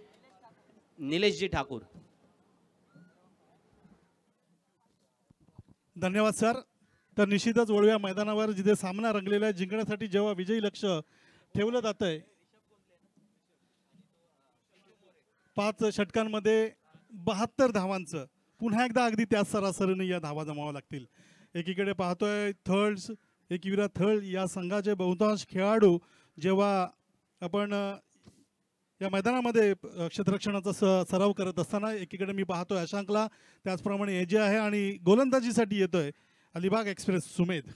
निलेशजी ठाकूर. धन्यवाद सर. तर निश्चितच वळूया मैदानावर जिथे सामना रंगलेला आहे. जिंकण्यासाठी जेव्हा विजयी लक्ष ठेवलं जात आहे, 5 षटकांमध्ये 72 धावांचं पुन्हा एकदा अगदी त्याच सरासरीने या धावा जमाव्या लागतील. एकीकडे पाहतोय थर्ड्स एकविरा थर्ड या संघाचे बहुतांश खेळाडू जेव्हा आपण या मैदानामध्ये क्षेत्ररक्षणाचा सराव करत असताना एकीकडे मी पाहतोय अशांकला, त्याचप्रमाणे AJ आहे आणि गोलंदाजीसाठी येतोय अलिबाग एक्सप्रेस सुमेध.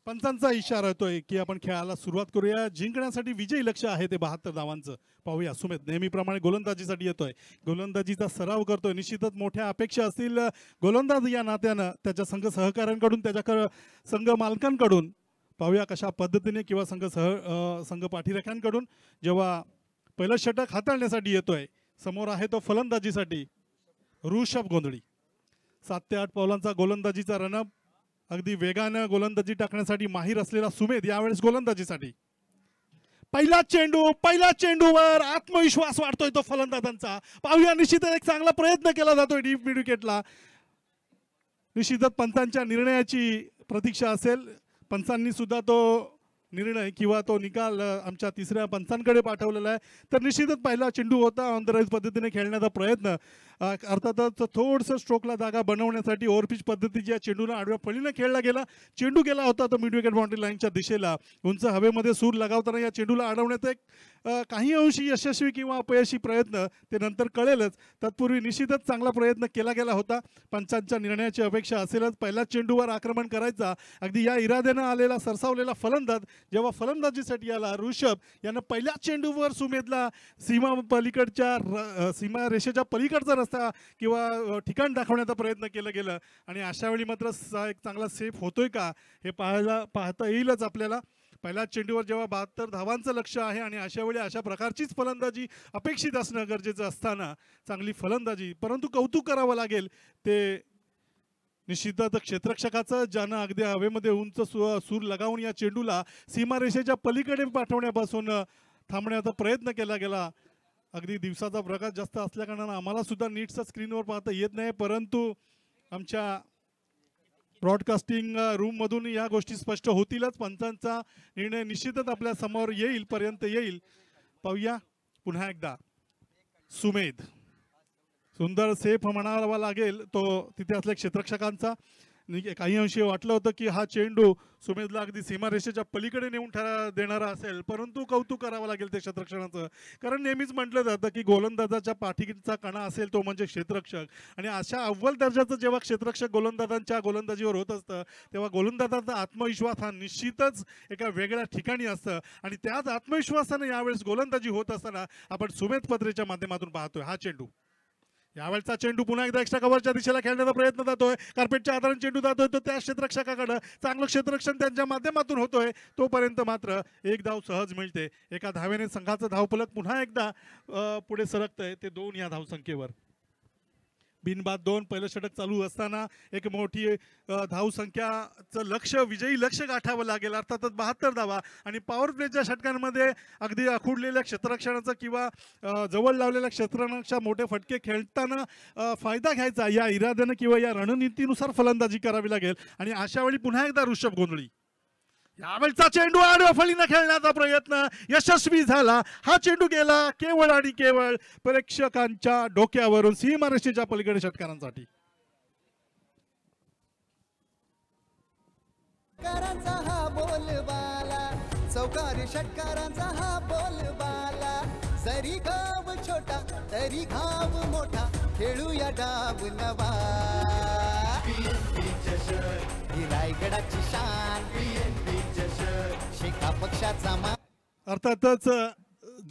पंचांचा इशारा येतोय की आपण खेळाला सुरुवात करूया. जिंकण्यासाठी विजयी लक्ष आहे ते 72 धावांचं. पाहूया सुमेध नेहमीप्रमाणे गोलंदाजीसाठी येतोय, गोलंदाजीचा सराव करतोय. निश्चितच मोठ्या अपेक्षा असतील गोलंदाज या नात्यानं त्याच्या संघ सहकाऱ्यांकडून, त्याच्या संघ मालकांकडून. पाहूया कशा पद्धतीने किंवा संघ पाठीराख्यांकडून जेव्हा पहिलं षटक हाताळण्यासाठी येतोय. समोर आहे तो फलंदाजीसाठी ऋषभ गोंधळी. 7 ते 8 पावलांचा गोलंदाजीचा रनअप. अगदी वेगानं गोलंदाजी टाकण्यासाठी माहीर असलेला सुमेध यावेळेस गोलंदाजीसाठी. पहिला चेंडूवर आत्मविश्वास वाढतोय तो फलंदाजांचा. पाहूया, निश्चितच एक चांगला प्रयत्न केला जातोय डीप मिड विकेटला. निश्चितच पंचांच्या निर्णयाची प्रतीक्षा असेल. पंचांनी सुद्धा तो निर्णय किंवा तो निकाल आमच्या तिसऱ्या पंचांकडे पाठवलेला आहे. तर निश्चितच पहिला चेंडू होता ऑन द राईज पद्धतीने खेळण्याचा प्रयत्न. अर्थातच थोडंसं स्ट्रोकला जागा बनवण्यासाठी ओव्हरपिच पद्धतीच्या चेंडूला आडव्या फळीनं खेळला गेला. चेंडू गेला होता तो मिड विकेट बाउंड्री लाईनच्या दिशेला. उंच हवेमध्ये सूर लगावताना या चेंडूला अडवण्याचा एक काही अंशी यशस्वी किंवा अपयशी प्रयत्न ते नंतर कळेलच. तत्पूर्वी निश्चितच चांगला प्रयत्न केला गेला होता. पंचांच्या निर्णयाची अपेक्षा असेलच. पहिल्या चेंडूवर आक्रमण करायचा अगदी या इराद्यानं आलेला सरसावलेला फलंदाज जेव्हा फलंदाजीसाठी आला ऋषभ यानं पहिल्या चेंडूवर सुमेधला सीमा रेषेच्या पलीकडचा रस्ता किंवा ठिकाण दाखवण्याचा प्रयत्न केला गेला. आणि अशा वेळी मात्र एक चांगला सेफ होतोय का हे पाहता येईलच आपल्याला. पहिल्या चेंडूवर जेव्हा 72 धावांचं लक्ष आहे आणि अशा वेळी अशा प्रकारचीच फलंदाजी अपेक्षित असणं गरजेचं असताना चांगली फलंदाजी. परंतु कौतुक करावं लागेल ते निश्चितच क्षेत्ररक्षकाचं, ज्यानं अगदी हवेमध्ये उंच सूर लगावून या चेंडूला सीमारेषेच्या पलीकडे पाठवण्यापासून थांबण्याचा प्रयत्न केला गेला. अगदी दिवसाचा प्रकाश जास्त असल्याकारणानं आम्हाला सुद्धा नीटचा स्क्रीनवर पाहता येत नाही, परंतु आमच्या ब्रॉडकास्टिंग रूममधून या गोष्टी स्पष्ट होतीलच. पंचांचा निर्णय निश्चितच आपल्या समोर पर्यंत येईल. पाहूया पुन्हा एकदा सुमेध. सुंदर सेफ म्हणावा लागेल तो तिथे असल्या क्षेत्ररक्षकांचा. काही अंशी वाटलं होतं की हा चेंडू सुमेधला अगदी सीमारेषेच्या पलीकडे नेऊन देणारा असेल, परंतु कौतुक करावं लागेल ते क्षेत्ररक्षणाचं. कारण नेहमीच म्हटलं जातं की गोलंदाजाच्या पाठीचा कणा असेल तो म्हणजे क्षेत्ररक्षक. आणि अशा अव्वल दर्जाचं जेव्हा क्षेत्ररक्षक गोलंदाजांच्या गोलंदाजीवर होत असतं तेव्हा गोलंदाजाचा आत्मविश्वास हा निश्चितच एका वेगळ्या ठिकाणी असतं. आणि त्याच आत्मविश्वासाने यावेळेस गोलंदाजी होत असताना आपण सुमेध पत्रेच्या माध्यमातून पाहतोय हा चेंडू. यावेळचा चेंडू पुन्हा एकदा एक्स्ट्रा कव्हरच्या दिशेला खेळण्याचा प्रयत्न जातोय. कार्पेटच्या आधाराने चेंडू जातोय तो त्या क्षेत्ररक्षकाकडे. चांगलं क्षेत्ररक्षण त्यांच्या माध्यमातून होतोय. तोपर्यंत मात्र एक धाव सहज मिळते. एका धावेने संघाचं धावफलक पुन्हा एकदा पुढे सरकतंय ते 2 या धावसंख्येवर. बिनबाद 2. पहिलं षटक चालू असताना एक मोठी धावसंख्याचं विजयी लक्ष गाठावं लागेल. अर्थातच 72 धावा आणि पॉवर प्लेच्या षटकांमध्ये अगदी आखुडलेल्या क्षेत्ररक्षणाचं किंवा जवळ लावलेल्या क्षेत्ररक्षणाच्या मोठे फटके खेळताना फायदा घ्यायचा या इराद्यानं किंवा या रणनीतीनुसार फलंदाजी करावी लागेल. आणि अशा वेळी पुन्हा एकदा ऋषभ गोंधळी. यावेळचा चेंडू आडव्या फळीनं खेळण्याचा प्रयत्न यशस्वी झाला. हा चेंडू गेला केवळ आणि केवळ प्रेक्षकांच्या डोक्यावरून सीमारेषेच्या पलीकडे षटकारांसाठी. षटकारांचा हा बोलबाला, चौकारी षटकारांचा हा बोलबाला. जरी गाव छोटा तरी घाव मोठा, खेळूया डाव नवा. ही रायगडाची शान, शिखा पक्षाचा मान. अर्थातच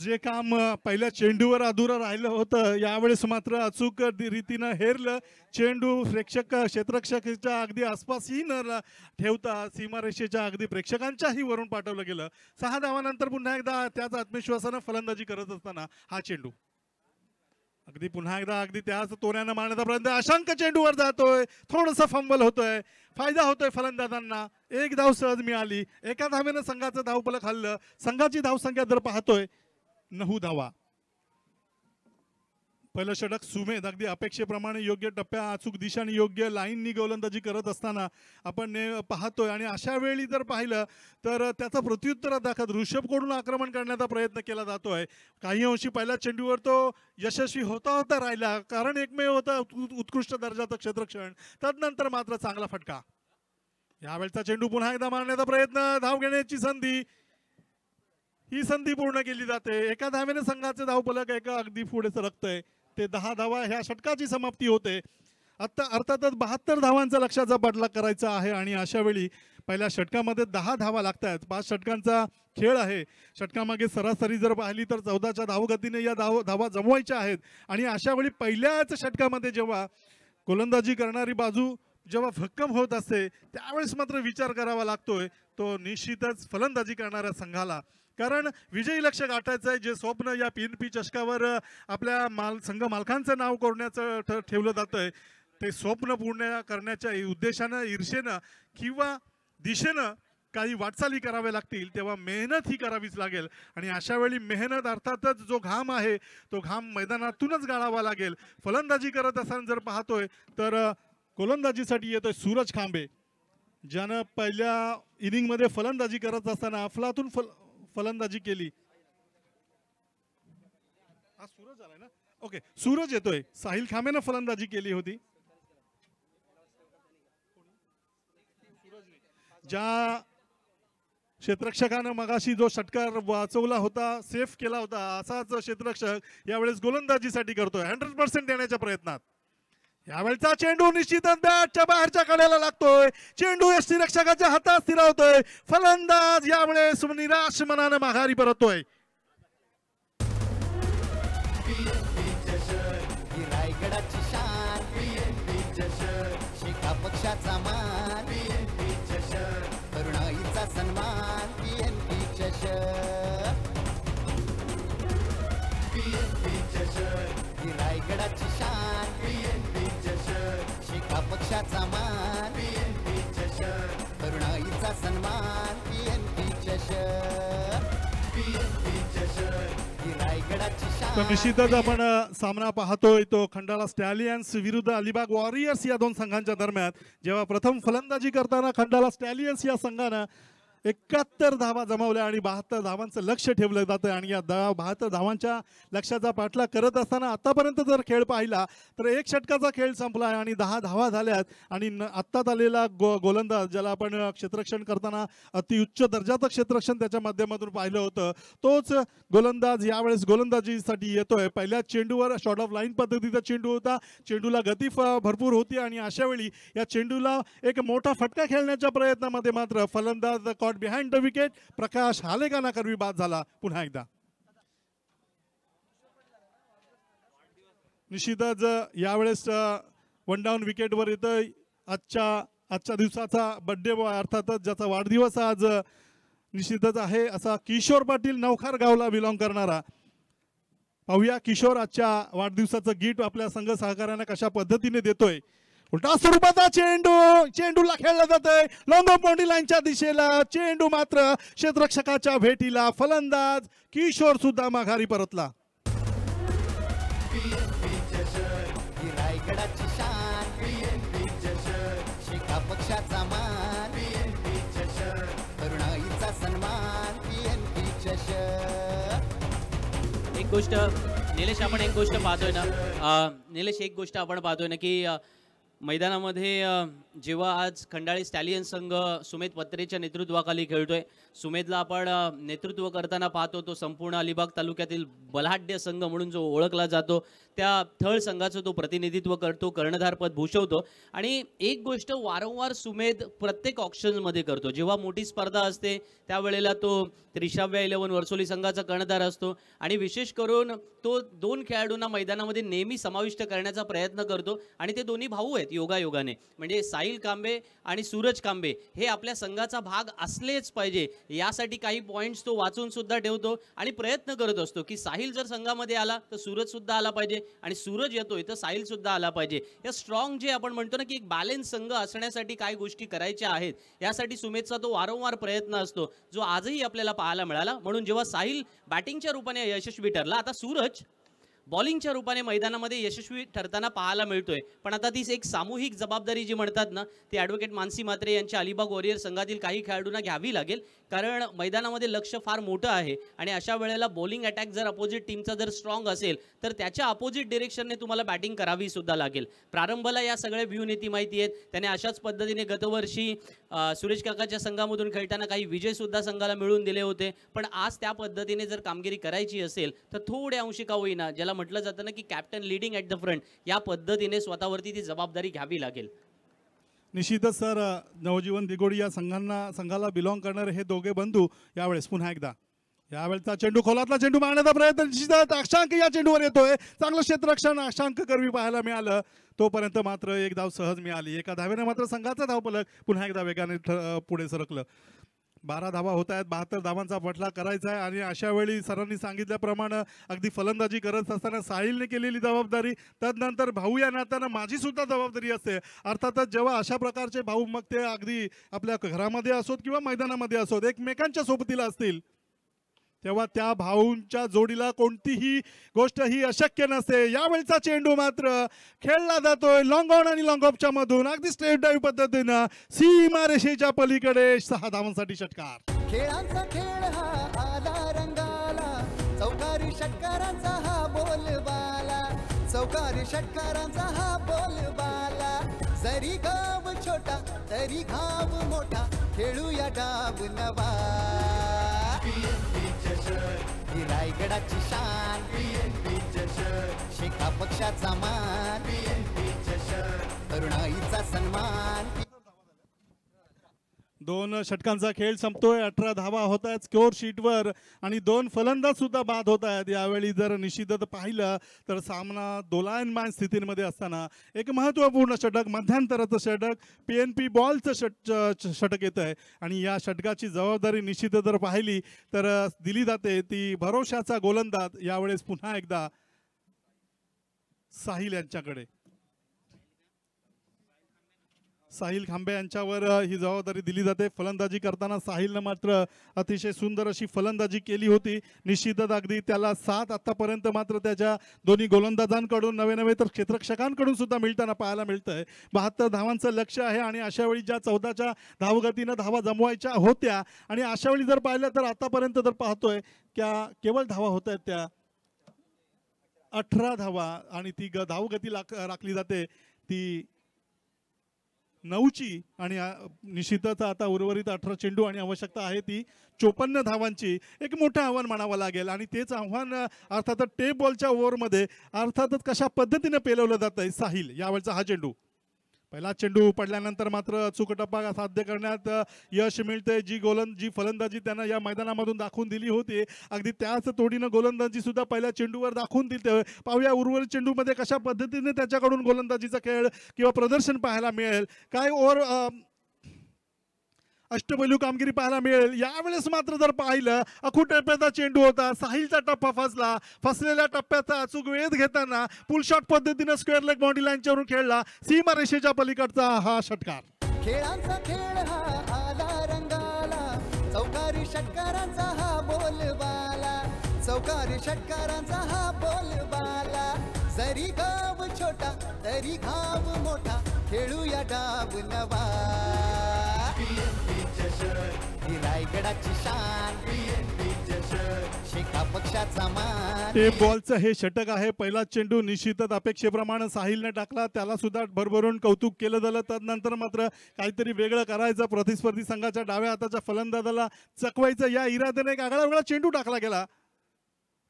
जे काम पहिल्या चेंडूवर अधुरं राहिलं होतं यावेळेस मात्र अचूक रीतीनं हेरलं. चेंडू क्षेत्ररक्षकाच्या अगदी आसपासही न ठेवता सीमारेषेच्या अगदी प्रेक्षकांच्याही वरून पाठवलं गेलं. 6 धावानंतर पुन्हा एकदा त्याच आत्मविश्वासानं फलंदाजी करत असताना हा चेंडू अगदी पुन्हा एकदा अगदी त्याच तोऱ्यानं मारण्याचा प्रयत्न. अशंक चेंडूवर जातोय, थोडंसं फंबल होतोय, फायदा होतोय फलंदाजांना. एक धाव सहज मिळाली. एका धावेनं संघाचं धावफलक हल्लं. संघाची धावसंख्या जर पाहतोय 9 धावा. पहिलं षटक सुमेध अगदी अपेक्षेप्रमाणे योग्य टप्प्या अचूक दिशाने योग्य लाईननी गोलंदाजी करत असताना आपण पाहतोय. आणि अशा वेळी जर पाहिलं तर त्याचा प्रत्युत्तर दाखवत ऋषभकडून आक्रमण करण्याचा प्रयत्न केला जातोय. काही अंशी पहिल्या चेंडूवर तो यशस्वी होता राहिला, कारण एकमेव होता उत्कृष्ट दर्जाचं क्षेत्ररक्षण. तदनंतर मात्र चांगला फटका. यावेळचा चेंडू पुन्हा एकदा मारण्याचा प्रयत्न, धाव घेण्याची संधी. ही संधी पूर्ण केली जाते. एका धावेने संघाचे धावफलक एका अगदी पुढे सरकतंय. ते 10 धावा ह्या षटकाची समाप्ती होते. आता अर्थातच 72 धावांचा लक्ष्याचा पाठलाग करायचा आहे आणि अशा वेळी पहिल्या षटकामध्ये 10 धावा लागतात. 5 षटकांचा खेळ आहे. षटकामागे सरासरी जर पाहिली तर 14च्या धावगतीने या धावा जमवायच्या आहेत आणि अशा वेळी पहिल्याच षटकामध्ये जेव्हा गोलंदाजी करणारी बाजू जेव्हा भक्कम होत असते त्यावेळेस मात्र विचार करावा लागतोय तो निश्चितच फलंदाजी करणाऱ्या संघाला. कारण विजयी लक्ष्य गाठायचं आहे जे स्वप्न या PNP चषकावर आपल्या संघ मालकांचं नाव कोरण्याचं ठेवलं जातंय ते स्वप्न पूर्ण करण्याच्या उद्देशानं ईर्षेनं किंवा दिशेनं काही वाटचाली कराव्या लागतील तेव्हा मेहनत ही करावीच लागेल आणि अशा वेळी मेहनत अर्थातच जो घाम आहे तो घाम मैदानातूनच गाळावा लागेल. फलंदाजी करत असताना जर पाहतोय तर गोलंदाजीसाठी येतोय सूरज खांबे ज्यानं पहिल्या इनिंगमध्ये फलंदाजी करत असताना अफलातून फलंदाजी केली. हा सूरज आलाय ना. ओके सूरज येतोय. साहिल खांबेनं फलंदाजी केली होती. ज्या क्षेत्ररक्षकानं मगाशी जो षटकार वाचवला होता सेफ केला होता असाच क्षेत्ररक्षक यावेळेस गोलंदाजीसाठी करतोय 100% देण्याच्या प्रयत्नात. यावेळचा चेंडू निश्चितच बॅटच्या बाहेरच्या कड्याला लागतोय. चेंडू यष्टीरक्षकाच्या हातात स्थिरावतोय. फलंदाज यावेळेस निराश मनानं माघारी परततोय. रायगडाची शान शेका पक्षाचा मान तरुणाईचा सन्मान PNP चषक ही रायगडाची शान शेका पक्षाचा मान तरुणाईचा सन्मान PNP चषक ही रायगडाची तर शान. निश्चितच आपण सामना पाहतोय तो खंडाळा स्टॅलियन्स विरुद्ध अलिबाग वॉरियर्स या दोन संघांच्या दरम्यान. जेव्हा प्रथम फलंदाजी करताना खंडाळा स्टॅलियन्स या संघानं 71 धावा जमवल्या आणि 72 धावांचं लक्ष ठेवलं जातं आणि या 72 धावांच्या लक्ष्याचा पाठलाग करत असताना आतापर्यंत जर खेळ पाहिला तर एक षटकाचा खेळ संपला आणि 10 धावा झाल्यात आणि आत्ताच आलेला गोलंदाज ज्याला आपण क्षेत्ररक्षण करताना अतिउच्च दर्जाचं क्षेत्ररक्षण त्याच्या माध्यमातून पाहिलं होतं तोच गोलंदाज यावेळेस गोलंदाजीसाठी येतोय. पहिल्या चेंडूवर शॉर्ट ऑफ लाईन पद्धतीचा चेंडू होता. चेंडूला गती भरपूर होती आणि अशा वेळी या चेंडूला एक मोठा फटका खेळण्याच्या प्रयत्नामध्ये मात्र फलंदाज बिहाइंड द विकेट प्रकाश हालेकाना करवी बाद झाला. पुन्हा एकदा निश्चितच यावेळेस वन डाऊन विकेटवर येतोय आजच्या दिवसाचा बर्थडे बॉय अर्थातच ज्याचा वाढदिवस आज निश्चितच आहे असा किशोर पाटील नवखार गावला बिलॉंग करणारा. पाहूया किशोर आजच्या वाढदिवसाचं गिफ्ट आपल्या संघ सहकार्याने कशा पद्धतीने देतोय. उलटा स्वरूपाचा चेंडूला खेळला जातोय लॉंग बाउंड्री लाईनच्या दिशेला. चेंडू मात्र क्षेत्ररक्षकाच्या भेटीला. फलंदाज किशोर सुद्धा माघारी परतला. रायगडाची शान शेका पक्षाचा मान तरुणाईचा सन्मान PNP चषक. एक गोष्ट निलेश आपण एक गोष्ट पाहतोय ना निलेश एक गोष्ट आपण पाहतोय ना की मैदानामध्ये जेव्हा आज खंडाळी स्टॅलियन संघ सुमेध पत्रेच्या नेतृत्वाखाली खेळतोय. सुमेधला आपण नेतृत्व करताना पाहतो तो संपूर्ण अलिबाग तालुक्यातील बलाढ्य संघ म्हणून जो ओळखला जातो त्या थळ संघाचं तो प्रतिनिधित्व करतो कर्णधारपद भूषवतो. आणि एक गोष्ट वारंवार सुमेध प्रत्येक ऑप्शनमध्ये करतो. जेव्हा मोठी स्पर्धा असते त्यावेळेला तो 30व्या 11 वर्सोली संघाचा कर्णधार असतो आणि विशेष करून तो 2 खेळाडूंना मैदानामध्ये नेहमी समाविष्ट करण्याचा प्रयत्न करतो आणि ते दोन्ही भाऊ आहेत योगायोगाने. म्हणजे साहिल कांबे आणि सूरज कांबे हे आपल्या संघाचा भाग असलेच पाहिजे यासाठी काही पॉइंट्स तो वाचून सुद्धा ठेवतो आणि प्रयत्न करत असतो की साहिल जर संघामध्ये आला तर सूरज सुद्धा आला पाहिजे आणि सूरज येतोय तर साहिल सुद्धा आला पाहिजे. या स्ट्रॉंग जे आपण म्हणतो ना की एक बॅलन्स संघ असण्यासाठी काय गोष्टी करायच्या आहेत यासाठी सुमेधचा तो वारंवार प्रयत्न असतो जो आजही आपल्याला पाहायला मिळाला. म्हणून जेव्हा साहिल बॅटिंगच्या रूपाने यशस्वी ठरला आता सूरज बॉलिंगच्या रूपाने मैदानामध्ये यशस्वी ठरताना पाहायला मिळतोय. पण आता ती एक सामूहिक जबाबदारी जी म्हणतात ना ती ॲडव्होकेट मानसी म्हात्रे यांच्या अलिबाग वॉरियर संघातील काही खेळाडूंना घ्यावी लागेल कारण मैदानामध्ये लक्ष फार मोठं आहे आणि अशा वेळेला बॉलिंग अटॅक जर अपोजिट टीमचा जर स्ट्रॉंग असेल तर त्याच्या अपोजिट डिरेक्शनने तुम्हाला बॅटिंग करावी सुद्धा लागेल. प्रारंभाला या सगळ्या व्ह्यू नीती माहिती आहेत. त्याने अशाच पद्धतीने गतवर्षी सुरेश काकाच्या संघामधून खेळताना काही विजय सुद्धा संघाला मिळवून दिले होते. पण आज त्या पद्धतीने जर कामगिरी करायची असेल तर थोड्या अंशी का होईना ज्याला म्हटलं जातं ना की captain leading at the front, या पद्धतीने स्वतःवरती ती जबाबदारी घ्यावी लागेल. निश्चितच सर, नवजीवन दिगोडी या संघाला बिलॉंग करणारे हे दोघे बंधू यावेळेस पुन्हा एकदा यावेळचा चेंडू खोलातला चेंडू मारण्याचा प्रयत्न, निश्चितच अक्षांक या चेंडूवर येतोय. चांगलं क्षेत्ररक्षण अक्षांक करवी पाहायला मिळालं. तोपर्यंत मात्र एक धाव सहज मिळाली. एका धावेने मात्र संघाचा धावफलक पुन्हा एकदा वेगाने पुढे सरकलं. 12 धावा होत आहेत. 72 धावांचा पटला करायचा आहे आणि अशा वेळी सरांनी सांगितल्याप्रमाणे अगदी फलंदाजी करत असताना साहिलने केलेली जबाबदारी, तदनंतर भाऊ या नात्यानं माझी सुद्धा जबाबदारी असते. अर्थातच जेव्हा अशा प्रकारचे भाऊ, मग ते अगदी आपल्या घरामध्ये असोत किंवा मैदानामध्ये असोत, एकमेकांच्या सोबतीला असतील, तेव्हा त्या भाऊंच्या जोडीला कोणतीही गोष्ट ही अशक्य नसते. यावेळचा चेंडू मात्र खेळला जातोय लॉंग ऑन आणि लॉंग ऑफच्या मधून अगदी स्ट्रेट ड्राईव्ह पद्धतीनं सीमारेषेच्या पलीकडे 6 धावांसाठी षटकार. खेळांचा खेळ हा आला रंगाला, चौकारी षटकारांचा हा बोलबाला, चौकारी षटकारांचा हा बोलबाला. जरी गाव छोटा तरी घाव मोठा, खेळूया डाव नवा. ही रायगडाची शान, शेका पक्षाचा मान, तरुणाईचा सन्मान. 2 षटकांचा खेळ संपतोय. 18 धावा होत आहेत स्कोअर शीटवर आणि 2 फलंदाज सुद्धा बाद होत आहेत. यावेळी जर निश्चितच पाहिलं तर सामना दोलायमान स्थितीमध्ये असताना एक महत्त्वपूर्ण षटक, मध्यांतराचं षटक, PNP बॉलचं षटक येत आहे आणि या षटकाची जबाबदारी निश्चितच जर पाहिली तर दिली जाते ती भरोशाचा गोलंदाज यावेळेस पुन्हा एकदा साहिल यांच्याकडे. साहिल खांबे यांच्यावर ही जबाबदारी दिली जाते. फलंदाजी करताना साहिलनं मात्र अतिशय सुंदर अशी फलंदाजी केली होती. निश्चितच अगदी त्याला साथ आतापर्यंत मात्र त्याच्या दोन्ही गोलंदाजांकडून नवे तर क्षेत्ररक्षकांकडून सुद्धा मिळताना पाहायला मिळतंय. 72 धावांचं लक्ष आहे आणि अशा वेळी ज्या 14च्या धावगतीनं धावा जमवायच्या होत्या आणि अशा वेळी जर पाहिलं तर आतापर्यंत जर पाहतोय त्या केवळ धावा होत आहेत त्या 18 धावा आणि ती धावगती राखली जाते ती 9ची आणि निश्चितच आता उर्वरित 18 चेंडू आणि आवश्यकता आहे ती 54 धावांची. एक मोठं आव्हान म्हणावं लागेल आणि तेच आव्हान अर्थातच टेप बॉलच्या ओव्हरमध्ये अर्थातच कशा पद्धतीने पेलवलं जात आहे. साहिल यावेळचा हा चेंडू, पहिला चेंडू पडल्यानंतर मात्र अचूक टप्पा साध्य करण्यात यश मिळते. जी फलंदाजी त्यानं या मैदानामधून दाखवून दिली होती अगदी त्याच तोडीनं गोलंदाजी सुद्धा पहिल्या चेंडूवर दाखवून दिली. पाहूया उर्वरित चेंडूमध्ये कशा पद्धतीने त्याच्याकडून गोलंदाजीचा खेळ किंवा प्रदर्शन पाहायला मिळेल, काय ओव्हर अष्टपैलू कामगिरी पाहायला मिळेल. यावेळेस मात्र जर पाहिलं अखूट टप्प्याचा चेंडू होता, साहिलचा टप्पा फसला. फसलेल्या टप्प्याचा अचूक वेध घेताना पुल शॉट पद्धतीने स्क्वेअर लेग बाउंड्री लाईनच्यावरून खेळला. सीमारेषेच्या पलीकडचा हा षटकार. खेळांचा खेळ हा आला रंगाला, चौकारी षटकारांचा हा बोलबाला, चौकारी षटकारांचा हा बोलबाला. जरी गाव छोटा तरी घाव मोठा, खेळूया डाव नवा. ही रायगडाची शान, शेका पक्षाचा मान. टेप बॉलचं हे षटक आहे. पहिला चेंडू निश्चितच अपेक्षेप्रमाणे साहिलने टाकला, त्याला सुद्धा भरभरून कौतुक केलं झालं. तदनंतर मात्र काहीतरी वेगळं करायचं, प्रतिस्पर्धी संघाच्या डाव्या हाताच्या फलंदाजाला चकवायचं या इराद्याने एक आगळा वेगळा चेंडू टाकला गेला,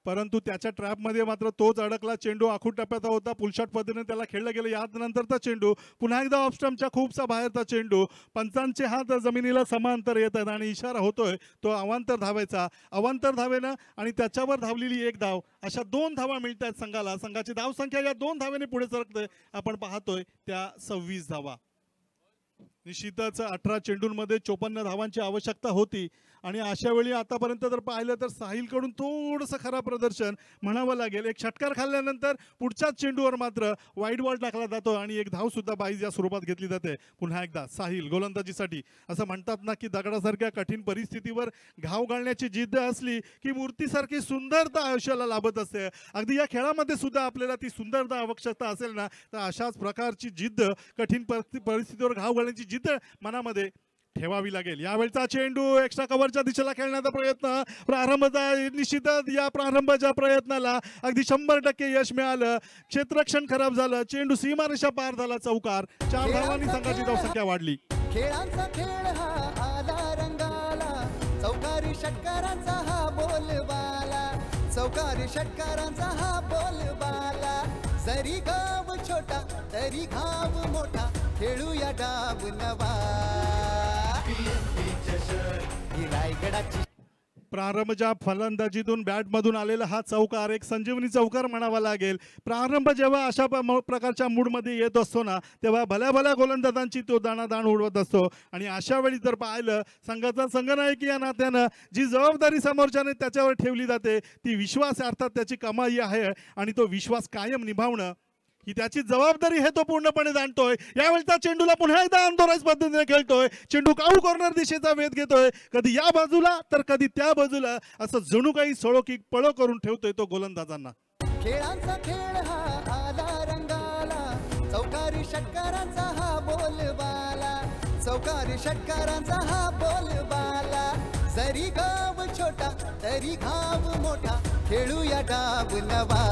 परंतु त्याच्या ट्रॅपमध्ये मात्र तोच अडकला. चेंडू आखूट टप्प्याचा होता, पुलशॉट पद्धतीने त्याला खेळलं गेलं. यानंतरचा चेंडू पुन्हा एकदा ऑफ स्टंपच्या खूपसा बाहेरचा चेंडू. पंचांचे हात जमिनीला समांतर येत आहेत आणि इशारा होतोय तो अवांतर धावायचा. अवांतर धावेनं आणि त्याच्यावर धावलेली 1 धाव, अशा 2 धावा मिळत आहेत संघाला. संघाची धावसंख्या या 2 धावेने पुढे सरकते. आपण पाहतोय त्या 26 धावा. निश्चितच 18 चेंडूंमध्ये 54 धावांची आवश्यकता होती आणि अशा वेळी आतापर्यंत जर पाहिलं तर साहिलकडून थोडंसं खराब प्रदर्शन म्हणावं लागेल. एक षटकार खाल्ल्यानंतर पुढच्याच चेंडूवर मात्र वाईड बॉल टाकला जातो आणि एक धाव सुद्धा बाईज या स्वरूपात घेतली जाते. पुन्हा एकदा साहिल गोलंदाजीसाठी. असं म्हणतात ना की दगडासारख्या कठीण परिस्थितीवर घाव घालण्याची जिद्द असली की मूर्तीसारखी सुंदरता आयुष्याला लाभत असते. अगदी या खेळामध्ये सुद्धा आपल्याला ती सुंदरता आवश्यकता असेल ना, तर अशाच प्रकारची जिद्द, कठीण परिस्थितीवर घाव घालण्याची जिद्द मनामध्ये ठेवावी लागेल. यावेळचा चेंडू एक्स्ट्रा कव्हरच्या दिशेला खेळण्याचा प्रयत्न प्रारंभचा. निश्चितच या प्रारंभाच्या प्रयत्नाला अगदी 100% यश मिळालं. क्षेत्ररक्षण खराब झालं, चेंडू सीमारेषा पार झाला. चौकार. 4 धावांनी संघाची धावसंख्या वाढली. खेळांचा खेळ हा आला रंगाला, चौकारी षटकारांचा हा बोलबाला, चौकारी षटकारांचा हा बोलबाला जरी गाव छोटा तरी घाव मोठा खेळूया डाव नवा ही रायगडाची प्रारंभच्या फलंदाजीतून बॅटमधून आलेला हा चौकार एक संजीवनी चौकार म्हणावा लागेल. प्रारंभ जेव्हा अशा प्रकारच्या मूडमध्ये येत असतो ना तेव्हा भल्या भल्या गोलंदाजांची तो दाणादाण उडवत असतो आणि अशा वेळी जर पाहिलं संघाचा संघनायक या नात्यानं जी जबाबदारी समोरच्याने त्याच्यावर ठेवली जाते ती विश्वास अर्थात त्याची कमाई आहे आणि तो विश्वास कायम निभावणं ही त्याची जबाबदारी हे तो पूर्णपणे जाणतोय. यावेळचा चेंडूला पुन्हा एकदा अनदोराईज पद्धतीने खेळतोय. चेंडू काऊ कॉर्नर दिशेचा वेध घेतोय, कधी या बाजूला तर कधी त्या बाजूला, असं जणू काही सळो की पळो करून ठेवतोय तो गोलंदाजांना. खेळांचा खेळ हा आला रंगाला चौकारी षटकारांचा हा बोलबाला चौकारी षटकारांचा हा बोलबाला जरी गाव छोटा तरी घाव मोठा खेळूया डाव नवा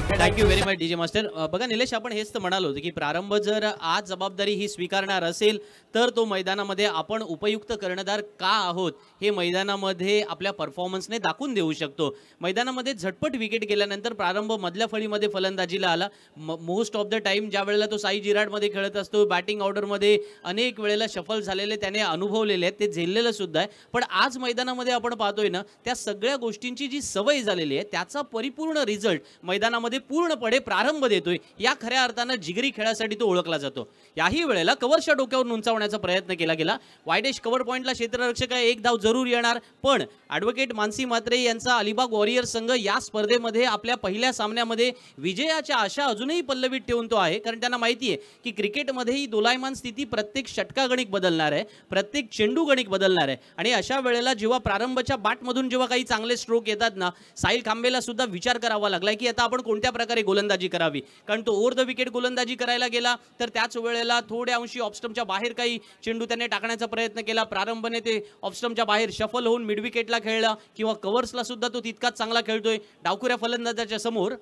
thank you very much DJ master. बघा निलेश, आपण हेच तर म्हणालो होतो की प्रारंभ जर आज जबाबदारी ही स्वीकारणार असेल तर तो मैदानामध्ये आपण उपयुक्त कर्णधार का आहोत हे मैदानामध्ये आपल्या परफॉर्मन्सने दाखवून देऊ शकतो. मैदानामध्ये झटपट विकेट गेल्यानंतर प्रारंभ मधल्या फळीमध्ये फलंदाजीला आला. मोस्ट ऑफ द टाइम ज्या वेळेला तो साई जिराडमध्ये खेळत असतो बॅटिंग ऑर्डरमध्ये अनेक वेळेला शफल झालेले त्याने अनुभवलेले आहेत, ते झेललेलं सुद्धा आहे. पण आज मैदानामध्ये आपण पाहतोय ना त्या सगळ्या गोष्टींची जी सवय झालेली आहे त्याचा परिपूर्ण रिझल्ट मैदानामध्ये पूर्णपणे प्रारंभ देतोय. या खऱ्या अर्थानं जिगरी खेळासाठी तो ओळखला जातो. याही वेळेला कव्हरच्या डोक्यावर उंचावण्याचा प्रयत्न केला गेला. वायडेश कव्हर पॉईंटला क्षेत्ररक्षक आहे, एक धाव जरूर येणार, पण ॲडव्होकेट मानसी म्हात्रे यांचा अलिबाग वॉरियर्स संघ या स्पर्धेमध्ये आपल्या पहिल्या सामन्यामध्ये विजयाच्या आशा अजूनही पल्लवीत ठेवून तो आहे. कारण त्यांना माहिती आहे की क्रिकेटमध्ये ही दोलायमान स्थिती प्रत्येक षटकागणिक बदलणार आहे, प्रत्येक चेंडू गणिक बदलणार आहे. आणि अशा वेळेला जेव्हा प्रारंभच्या बॅटमधून जेव्हा काही चांगले स्ट्रोक येतात ना, साहिल खांबेला सुद्धा विचार करावा लागलाय की आता आपण कोणत्या प्रकारे गोलंदाजी करावी. कारण तो ओव्हर द विकेट गोलंदाजी करायला गेला तर त्याच वेळेला थोड्या अंशी ऑफस्टम्पच्या बाहेर काही चेंडू त्याने टाकण्याचा प्रयत्न केला. प्रारंभने ते ऑफस्टम्पच्या बाहेर शफल होऊन मिड विकेटला खेळला किंवा कव्हर्सला सुद्धा तो तितकाच चांगला खेळतोय. डावखुऱ्या फलंदाजाच्या समोर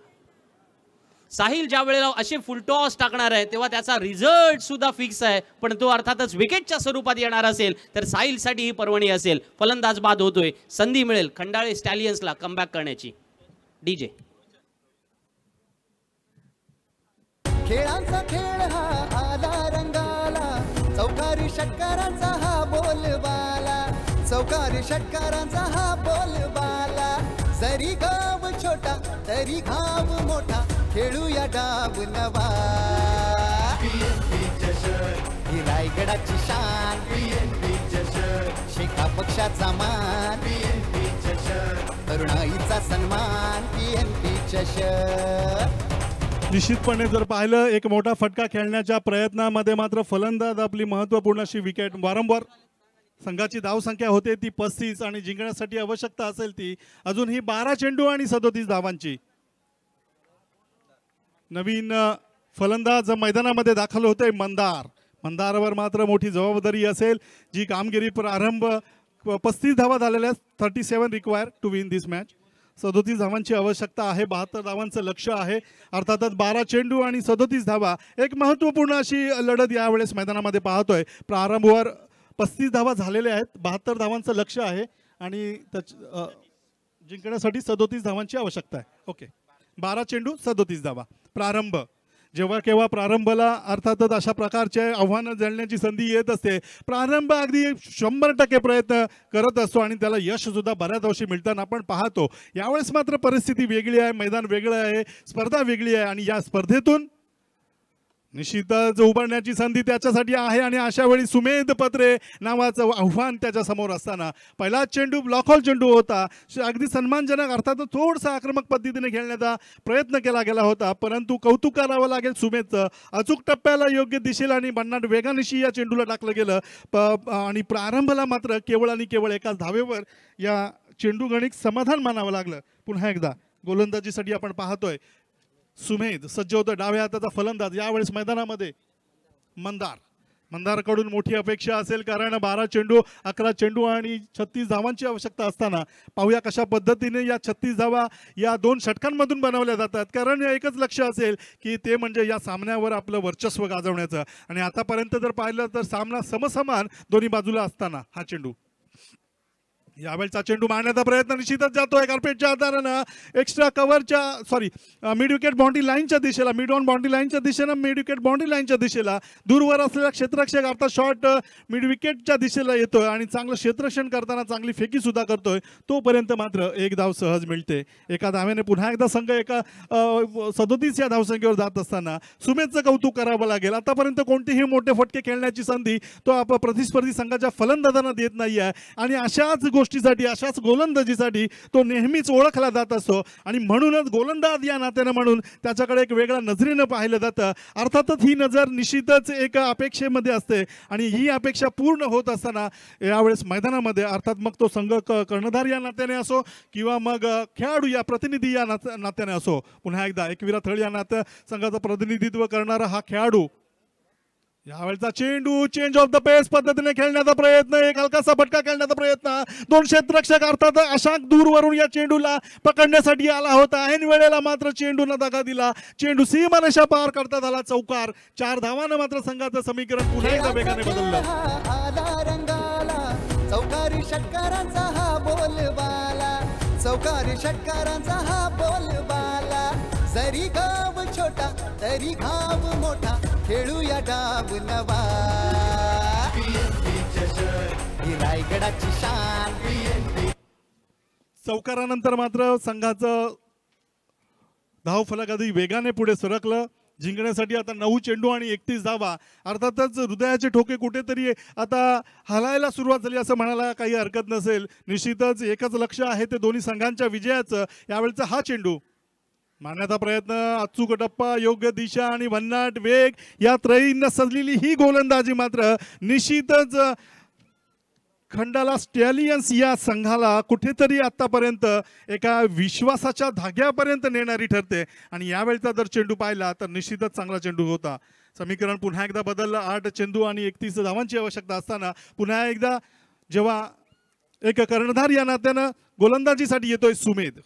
साहिल ज्या वेळेला असे फुलटॉस टाकणार आहे तेव्हा त्याचा रिझल्ट सुद्धा फिक्स आहे, पण तो अर्थातच विकेटच्या स्वरूपात येणार असेल तर साहिलसाठी ही पर्वणी असेल. फलंदाज बाद होतोय, संधी मिळेल खंडाळे स्टॅलियन्सला कमबॅक करण्याची. डीजे खेळांचा खेळ हा आला रंगाला चौकारी षटकारांचा हा बोलबाला चौकारी षटकारांचा हा बोलबाला जरी गाव छोटा तरी घाव मोठा खेळूया डाव नवा ही रायगडाची शान शेका पक्षाचा मान तरुणाईचा सन्मान PNP चषक. निश्चितपणे जर पाहिलं एक मोठा फटका खेळण्याच्या प्रयत्नामध्ये मात्र फलंदाज आपली महत्त्वपूर्ण अशी विकेट वारंवार संघाची धावसंख्या होते ती 35 आणि जिंकण्यासाठी आवश्यकता असेल ती अजूनही 12 चेंडू आणि 37 धावांची. नवीन फलंदाज मैदानामध्ये दाखल होते मंदारवर मात्र मोठी जबाबदारी असेल. जी कामगिरी प्रारंभ 35 धावा झालेल्या 37 require to win this match. 37 धावांची आवश्यकता आहे, 72 धावांचं लक्ष आहे. अर्थातच 12 चेंडू आणि 37 धावा एक महत्त्वपूर्ण अशी लढत यावेळेस मैदानामध्ये पाहतोय. प्रारंभवर 35 धावा झालेल्या आहेत, 72 धावांचं लक्ष आहे आणि जिंकण्यासाठी 37 धावांची आवश्यकता आहे. ओके, 12 चेंडू 37 धावा. प्रारंभ जेव्हा केव्हा प्रारंभाला अर्थातच अशा प्रकारचे आव्हानं झेलण्याची संधी येत असते. प्रारंभ अगदी 100% प्रयत्न करत असतो आणि त्याला यश सुद्धा बऱ्याच अंशी मिळताना आपण पाहतो. यावेळेस मात्र परिस्थिती वेगळी आहे, मैदान वेगळं आहे, स्पर्धा वेगळी आहे आणि या स्पर्धेतून निश्चितच उभारण्याची संधी त्याच्यासाठी आहे. आणि अशा वेळी सुमेध पत्रे नावाचं आव्हान त्याच्या समोर असताना पहिला चेंडू ब्लॉकहॉल चेंडू होता. अगदी सन्मानजनक अर्थातच थोडसा आक्रमक पद्धतीने खेळण्याचा प्रयत्न केला गेला होता, परंतु कौतुक करावं लागेल सुमेधचं. अचूक टप्प्याला योग्य दिशेला आणि भन्नाट वेगानिशी या चेंडूला टाकलं गेलं आणि प्रारंभाला मात्र केवळ आणि केवळ एकाच धावेवर या चेंडू गणिक समाधान मानावं लागलं. पुन्हा एकदा गोलंदाजीसाठी आपण पाहतोय सुमेध सज्ज होतं, डाव्या हाताचा फलंदाज. यावेळेस मैदानामध्ये मंदारकडून मोठी अपेक्षा असेल कारण 12 चेंडू 11 चेंडू आणि 36 धावांची आवश्यकता असताना पाहूया कशा पद्धतीने या 36 धावा या 2 षटकांमधून बनवल्या जातात. कारण एकच लक्ष असेल की ते म्हणजे या सामन्यावर आपलं वर्चस्व गाजवण्याचं. आणि आतापर्यंत जर पाहिलं तर सामना समसमान दोन्ही बाजूला असताना हा चेंडू यावेळचा चेंडू मारण्याचा प्रयत्न निश्चितच जातोय कार्पेटच्या आधारानं एक्स्ट्रा कव्हरच्या सॉरी मिड विकेट बाउंड्री लाईनच्या दिशेला मिड ऑन बाउंड्री लाईनच्या दिशेनं मिड विकेट बाउंड्री लाईनच्या दिशेला दूरवर असलेला क्षेत्ररक्षक अर्थात शॉट मिड विकेटच्या दिशेला येतोय आणि चांगलं क्षेत्ररक्षण करताना चांगली फेकी सुद्धा करतोय. तोपर्यंत मात्र एक धाव सहज मिळते. एका धाव्याने पुन्हा एकदा संघ एका 37 या धावसंख्येवर जात असताना सुमेधचं कौतुक करावं लागेल. आतापर्यंत कोणतेही मोठे फटके खेळण्याची संधी तो प्रतिस्पर्धी संघाच्या फलंदाजांना देत नाही आहे आणि अशाच गोष्टीसाठी अशाच गोलंदाजीसाठी तो नेहमीच ओळखला जात असतो आणि म्हणूनच गोलंदाज या नात्यानं म्हणून त्याच्याकडे एक वेगळ्या नजरेनं पाहिलं जातं. अर्थातच ही नजर निश्चितच एक अपेक्षेमध्ये असते आणि ही अपेक्षा पूर्ण होत असताना यावेळेस मैदानामध्ये अर्थात मग तो संघ कर्णधार या नात्याने असो किंवा मग खेळाडू या प्रतिनिधी या नात्याने असो, पुन्हा एकदा एकविरा थळ या नात्या संघाचं प्रतिनिधित्व करणारा हा खेळाडू यावेळचा चेंडू चेंज ऑफ द पेस पद्धतीने खेळण्याचा प्रयत्न, एक हलकासा फटका खेळण्याचा प्रयत्न, दोन क्षेत्ररक्षक अर्थात अशांक दूरवरून या चेंडूला पकडण्यासाठी आला होता. ऐन वेळेला मात्र चेंडूनं दगा दिला. चेंडू सीमारेषा पार करता झाला चौकार. 4 धावांना मात्र संघाचं समीकरण पुन्हा एकदा वेगाने बदललं. आला रंगाला चौकारी षटकारांचा हा बोलबाला, चौकारी षटकारांचा हा बोलबाला. जरी गाव छोटा तरी घाव मोठा, खेळूया डाव नवा. ही रायगडाची शान. चौकारानंतर मात्र संघाचं धावफलक अधिक वेगाने पुढे सरकलं. जिंकण्यासाठी आता 9 चेंडू आणि 31 धावा. अर्थातच हृदयाचे ठोके कुठेतरी आता हलायला सुरुवात झाली असं म्हणायला काही हरकत नसेल. निश्चितच एकच लक्ष आहे ते दोन्ही संघांच्या विजयाचं. यावेळचा हा चेंडू मारण्याचा प्रयत्न, अचूक टप्पा, योग्य दिशा आणि भन्नाट वेग या त्रयींना सजलेली ही गोलंदाजी मात्र निश्चितच खंडाला स्टॅलियन्स या संघाला कुठेतरी आतापर्यंत एका विश्वासाच्या धाग्यापर्यंत नेणारी ठरते. आणि यावेळचा जर चेंडू पाहिला तर निश्चितच चांगला चेंडू होता. समीकरण पुन्हा एकदा बदललं. 8 चेंडू आणि 31 धावांची आवश्यकता असताना पुन्हा एकदा जेव्हा एक कर्णधार या नात्यानं गोलंदाजीसाठी येतोय सुमेध.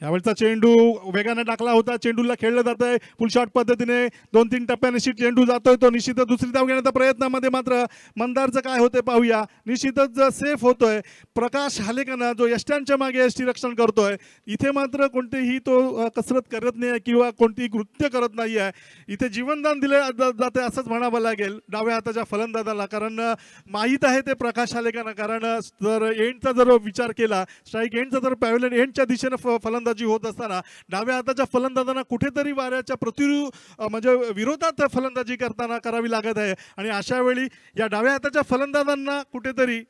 यावेळचा चेंडू वेगाने टाकला होता. चेंडूला खेळलं जात आहे फुल शॉट पद्धतीने. 2-3 टप्प्याने चेंडू जातोय तो. निश्चितच दुसरी धाव घेण्याच्या प्रयत्नामध्ये मात्र मंदारचं काय होतंय पाहूया. निश्चितच सेफ होतोय. प्रकाश हालेकरनं जो यष्ट्यांच्या मागे यष्टी रक्षण करतोय इथे मात्र कोणतेही तो कसरत करत नाही किंवा कोणतीही कृत्य करत नाही आहे. इथे जीवनदान दिले जाते असंच म्हणावं लागेल डाव्या हाताच्या फलंदाजाला. कारण माहीत आहे ते प्रकाश हालेकरनं. कारण जर एंडचा जर विचार केला, स्ट्राईक एंडचा जर पॅव्हलियन एंडच्या दिशेनं फलंदाजी होत असताना डाव्या हाताच्या फलंदाजांना कुठेतरी वाऱ्याच्या म्हणजे विरोधात फलंदाजी करताना करावी लागत आहे. आणि अशा वेळी या डाव्या हाताच्या फलंदाजांना कुठेतरी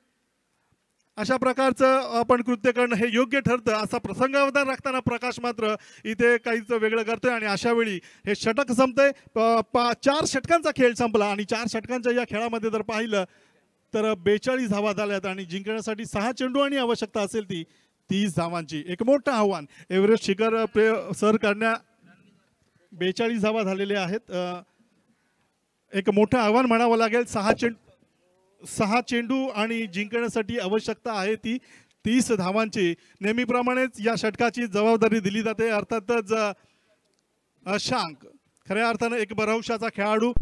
अशा प्रकारचं आपण कृत्य करणं हे योग्य ठरतं. असा प्रसंगावधान राखताना प्रकाश मात्र इथे काहीच वेगळं करतोय. आणि अशा वेळी हे षटक संपतंय. 4 षटकांचा खेळ संपला आणि 4 षटकांच्या या खेळामध्ये जर पाहिलं तर 42 धावा झाल्यात आणि जिंकण्यासाठी 6 चेंडू आणि आवश्यकता असेल ती 30 धावांची. एक मोठं आव्हान एव्हरेस्ट शिखर सर करण्या 42 धावा झालेले आहेत. एक मोठं आव्हान म्हणावं लागेल. 6 चेंडू आणि जिंकण्यासाठी आवश्यकता आहे ती 30 धावांची. नेहमीप्रमाणेच या षटकाची जबाबदारी दिली जाते. अर्थातच अशांक खऱ्या अर्थानं एक भरवशाचा खेळाडू.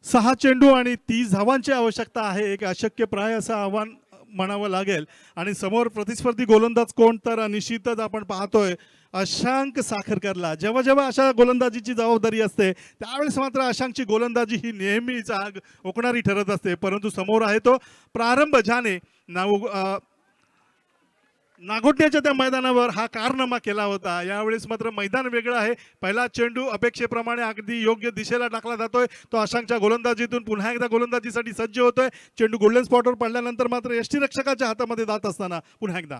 सहा चेंडू आणि 30 धावांची आवश्यकता आहे. एक अशक्यप्राय असं आव्हान म्हणावं लागेल. आणि समोर प्रतिस्पर्धी गोलंदाज कोण तर निश्चितच आपण पाहतोय अशांक साखरकरला. जेव्हा जेव्हा अशा गोलंदाजीची जबाबदारी असते त्यावेळेस मात्र अशांकची गोलंदाजी ही नेहमीच आग ओकणारी ठरत असते. परंतु समोर आहे तो प्रारंभ ज्याने नागोट्याच्या त्या मैदानावर हा कारनामा केला होता. यावेळेस मात्र मैदान वेगळं आहे. पहिला चेंडू अपेक्षेप्रमाणे अगदी योग्य दिशेला टाकला जातोय. तो अशांकच्या गोलंदाजीतून पुन्हा एकदा गोलंदाजीसाठी सज्ज होतोय. चेंडू गोल्डन स्पॉटवर पडल्यानंतर मात्र यष्टीरक्षकाच्या हातामध्ये जात असताना पुन्हा एकदा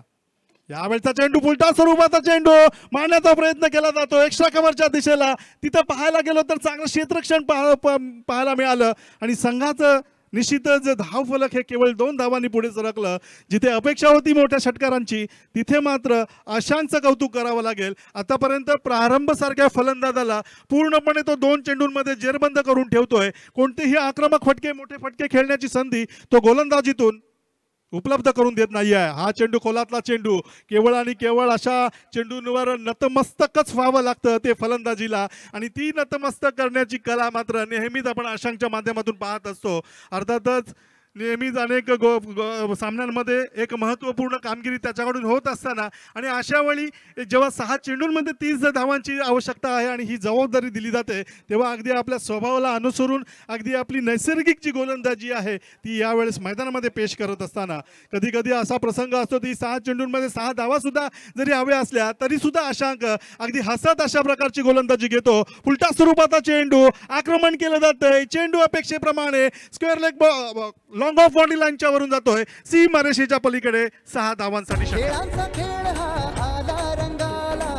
यावेळचा चेंडू उलटा स्वरूपाचा चेंडू मारण्याचा प्रयत्न केला जातो एक्स्ट्रा कव्हरच्या दिशेला. तिथं पाहायला गेलो तर चांगलं क्षेत्ररक्षण पाहायला मिळालं आणि संघाचं निश्चितच धावफलक हे केवळ 2 धावांनी पुढे सरकलं. जिथे अपेक्षा होती मोठ्या षटकारांची तिथे मात्र आशांचं कौतुक करावं लागेल. आतापर्यंत प्रारंभ सारख्या फलंदाजाला पूर्णपणे तो 2 चेंडूंमध्ये जेरबंद करून ठेवतोय. कोणतेही आक्रमक फटके मोठे फटके खेळण्याची संधी तो गोलंदाजीतून उपलब्ध करून देत नाही आहे. हा चेंडू खोलातला चेंडू केवळ आणि केवळ अशा चेंडूंवर नतमस्तकच व्हावं लागतं ते फलंदाजीला, आणि ती नतमस्तक करण्याची कला मात्र नेहमीच आपण आशांच्या माध्यमातून पाहत असतो. अर्थातच नेहमीच अनेक सामन्यांमध्ये एक महत्त्वपूर्ण कामगिरी त्याच्याकडून होत असताना आणि अशा वेळी जेव्हा 6 चेंडूंमध्ये 30 धावांची आवश्यकता आहे आणि ही जबाबदारी दिली जाते तेव्हा अगदी आपल्या स्वभावाला अनुसरून अगदी आपली नैसर्गिक जी गोलंदाजी आहे ती यावेळेस मैदानामध्ये पेश करत असताना कधी कधी असा प्रसंग असतो की 6 चेंडूंमध्ये 6 धावासुद्धा जरी हव्या असल्या तरीसुद्धा अशांक अगदी हसत अशा प्रकारची गोलंदाजी घेतो. उलटा स्वरूपाचा चेंडू आक्रमण केलं जातंय. चेंडू अपेक्षेप्रमाणे square leg long of body लाईनच्या वरून जातोय सीमारेषेच्या पलीकडे 6 धावांसाठी. खेळांचा खेळ हा आला रंगाला,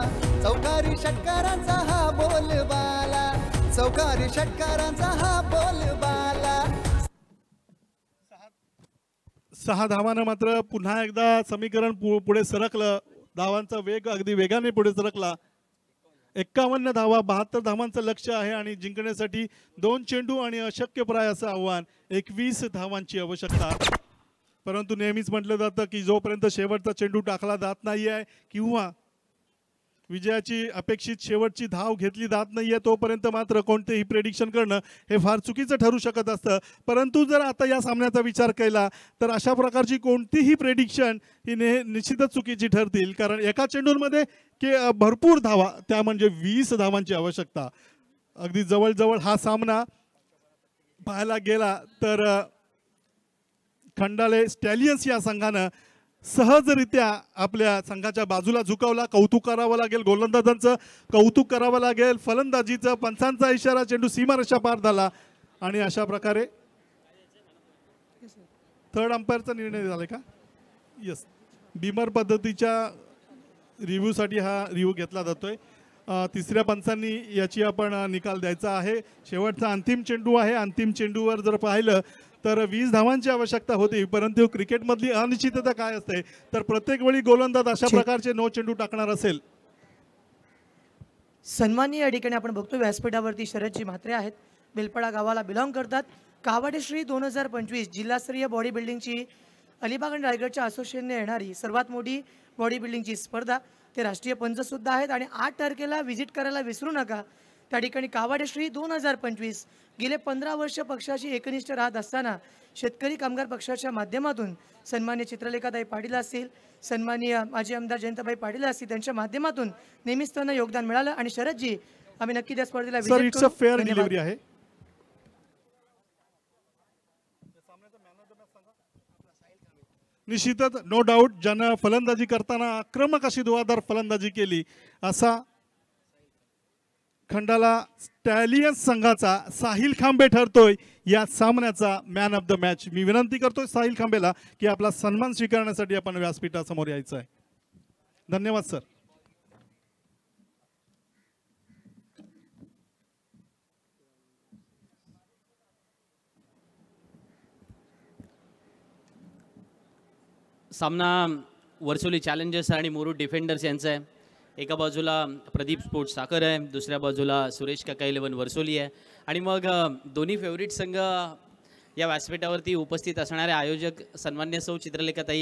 चौकारी षटकारांचा हा बोलबाला, चौकारी षटकारांचा हा बोलबाला. 6 धावानं मात्र पुन्हा एकदा समीकरण पुढे सरकलं. धावांचा वेग अगदी वेगाने पुढे सरकला. 51 धावा 72 धावांचं लक्ष्य आहे आणि जिंकण्यासाठी 2 चेंडू आणि अशक्यप्राय असं आव्हान 21 धावांची आवश्यकता. परंतु नेहमीच म्हटलं जातं की जोपर्यंत शेवटचा चेंडू टाकला जात नाही आहे किंवा विजयाची अपेक्षित शेवटची धाव घेतली जात नाहीये तोपर्यंत मात्र कोणतेही प्रेडिक्शन करणं हे फार चुकीचं ठरू शकत असतं. परंतु जर आता या सामन्याचा विचार केला तर अशा प्रकारची कोणतीही प्रेडिक्शन ही निश्चितच चुकीची ठरतील. कारण एका चेंडूमध्ये भरपूर धावा त्या म्हणजे 20 धावांची आवश्यकता. अगदी जवळजवळ हा सामना पाहायला गेला तर खंडाले स्टॅलियन्स या संघानं सहजरित्या आपल्या संघाच्या बाजूला झुकावला. कौतुक करावं लागेल गोलंदाजांचं, कौतुक करावं लागेल फलंदाजीचं. पंचांचा इशारा, चेंडू सीमारेषा पार झाला आणि अशा प्रकारे थर्ड अंपायरचा निर्णय झाला का? येस, बीमर पद्धतीच्या रिव्ह्यूसाठी हा रिव्ह्यू घेतला जातोय. तिसऱ्या पंचांनी याची आपण निकाल द्यायचा आहे. शेवटचा अंतिम चेंडू आहे. अंतिम चेंडूवर जर पाहिलं तर 20 धावांची आवश्यकता होती. परंतु क्रिकेटमधली अनिश्चितता काय असते तर प्रत्येक वेळी गोलंदाज अशा प्रकारचे 9 चेंडू टाकणार असेल. सन्माननीय या ठिकाणी आपण बघतो व्यासपीठावरती शरदजी म्हात्रे आहेत. बेलपडा गावाला बिलॉंग करतात. कावडे श्री 2025 जिल्हास्तरीय बॉडी बिल्डिंगची अलिबाग आणि रायगडच्या असोसिएशनने येणारी सर्वात मोठी बॉडी बिल्डिंगची स्पर्धा. ते राष्ट्रीय पंच सुद्धा आहेत आणि 8 तारखेला व्हिजिट करायला विसरू नका. त्या ठिकाणी कावडे श्री 2025 गेले 15 वर्ष पक्षाशी एकनिष्ठ राहत असताना शेतकरी कामगार पक्षाच्या माध्यमातून सन्मान्य चित्रलेखाताई पाटील असतील, सन्माननीय माजी आमदार जयंतभाई पाटील असतील, त्यांच्या माध्यमातून नेहमीच त्यांना योगदान मिळालं. आणि शरदजी आम्ही नक्की त्या स्पर्धेला sir it's a fair delivery आहे. निश्चितच नो डाऊट ज्यानं फलंदाजी करताना आक्रमक अशी धुवाधार फलंदाजी केली असा खंडाला स्टॅलियन्स संघाचा साहिल खांबे ठरतोय या सामन्याचा मॅन ऑफ द मॅच. मी विनंती करतोय साहिल खांबेला की आपला सन्मान स्वीकारण्यासाठी आपण व्यासपीठासमोर यायचं आहे. धन्यवाद सर. सामना वर्सोली चॅलेंजर्स आणि मुरुड डिफेंडर्स यांचा आहे. एका बाजूला प्रदीप स्पोर्ट्स साखर आहे, दुसऱ्या बाजूला सुरेश काका 11 वर्सोली आहे. आणि मग दोन्ही फेवरेट संघ या व्यासपीठावरती उपस्थित असणारे आयोजक सन्मान्य सौ चित्रलेखाताई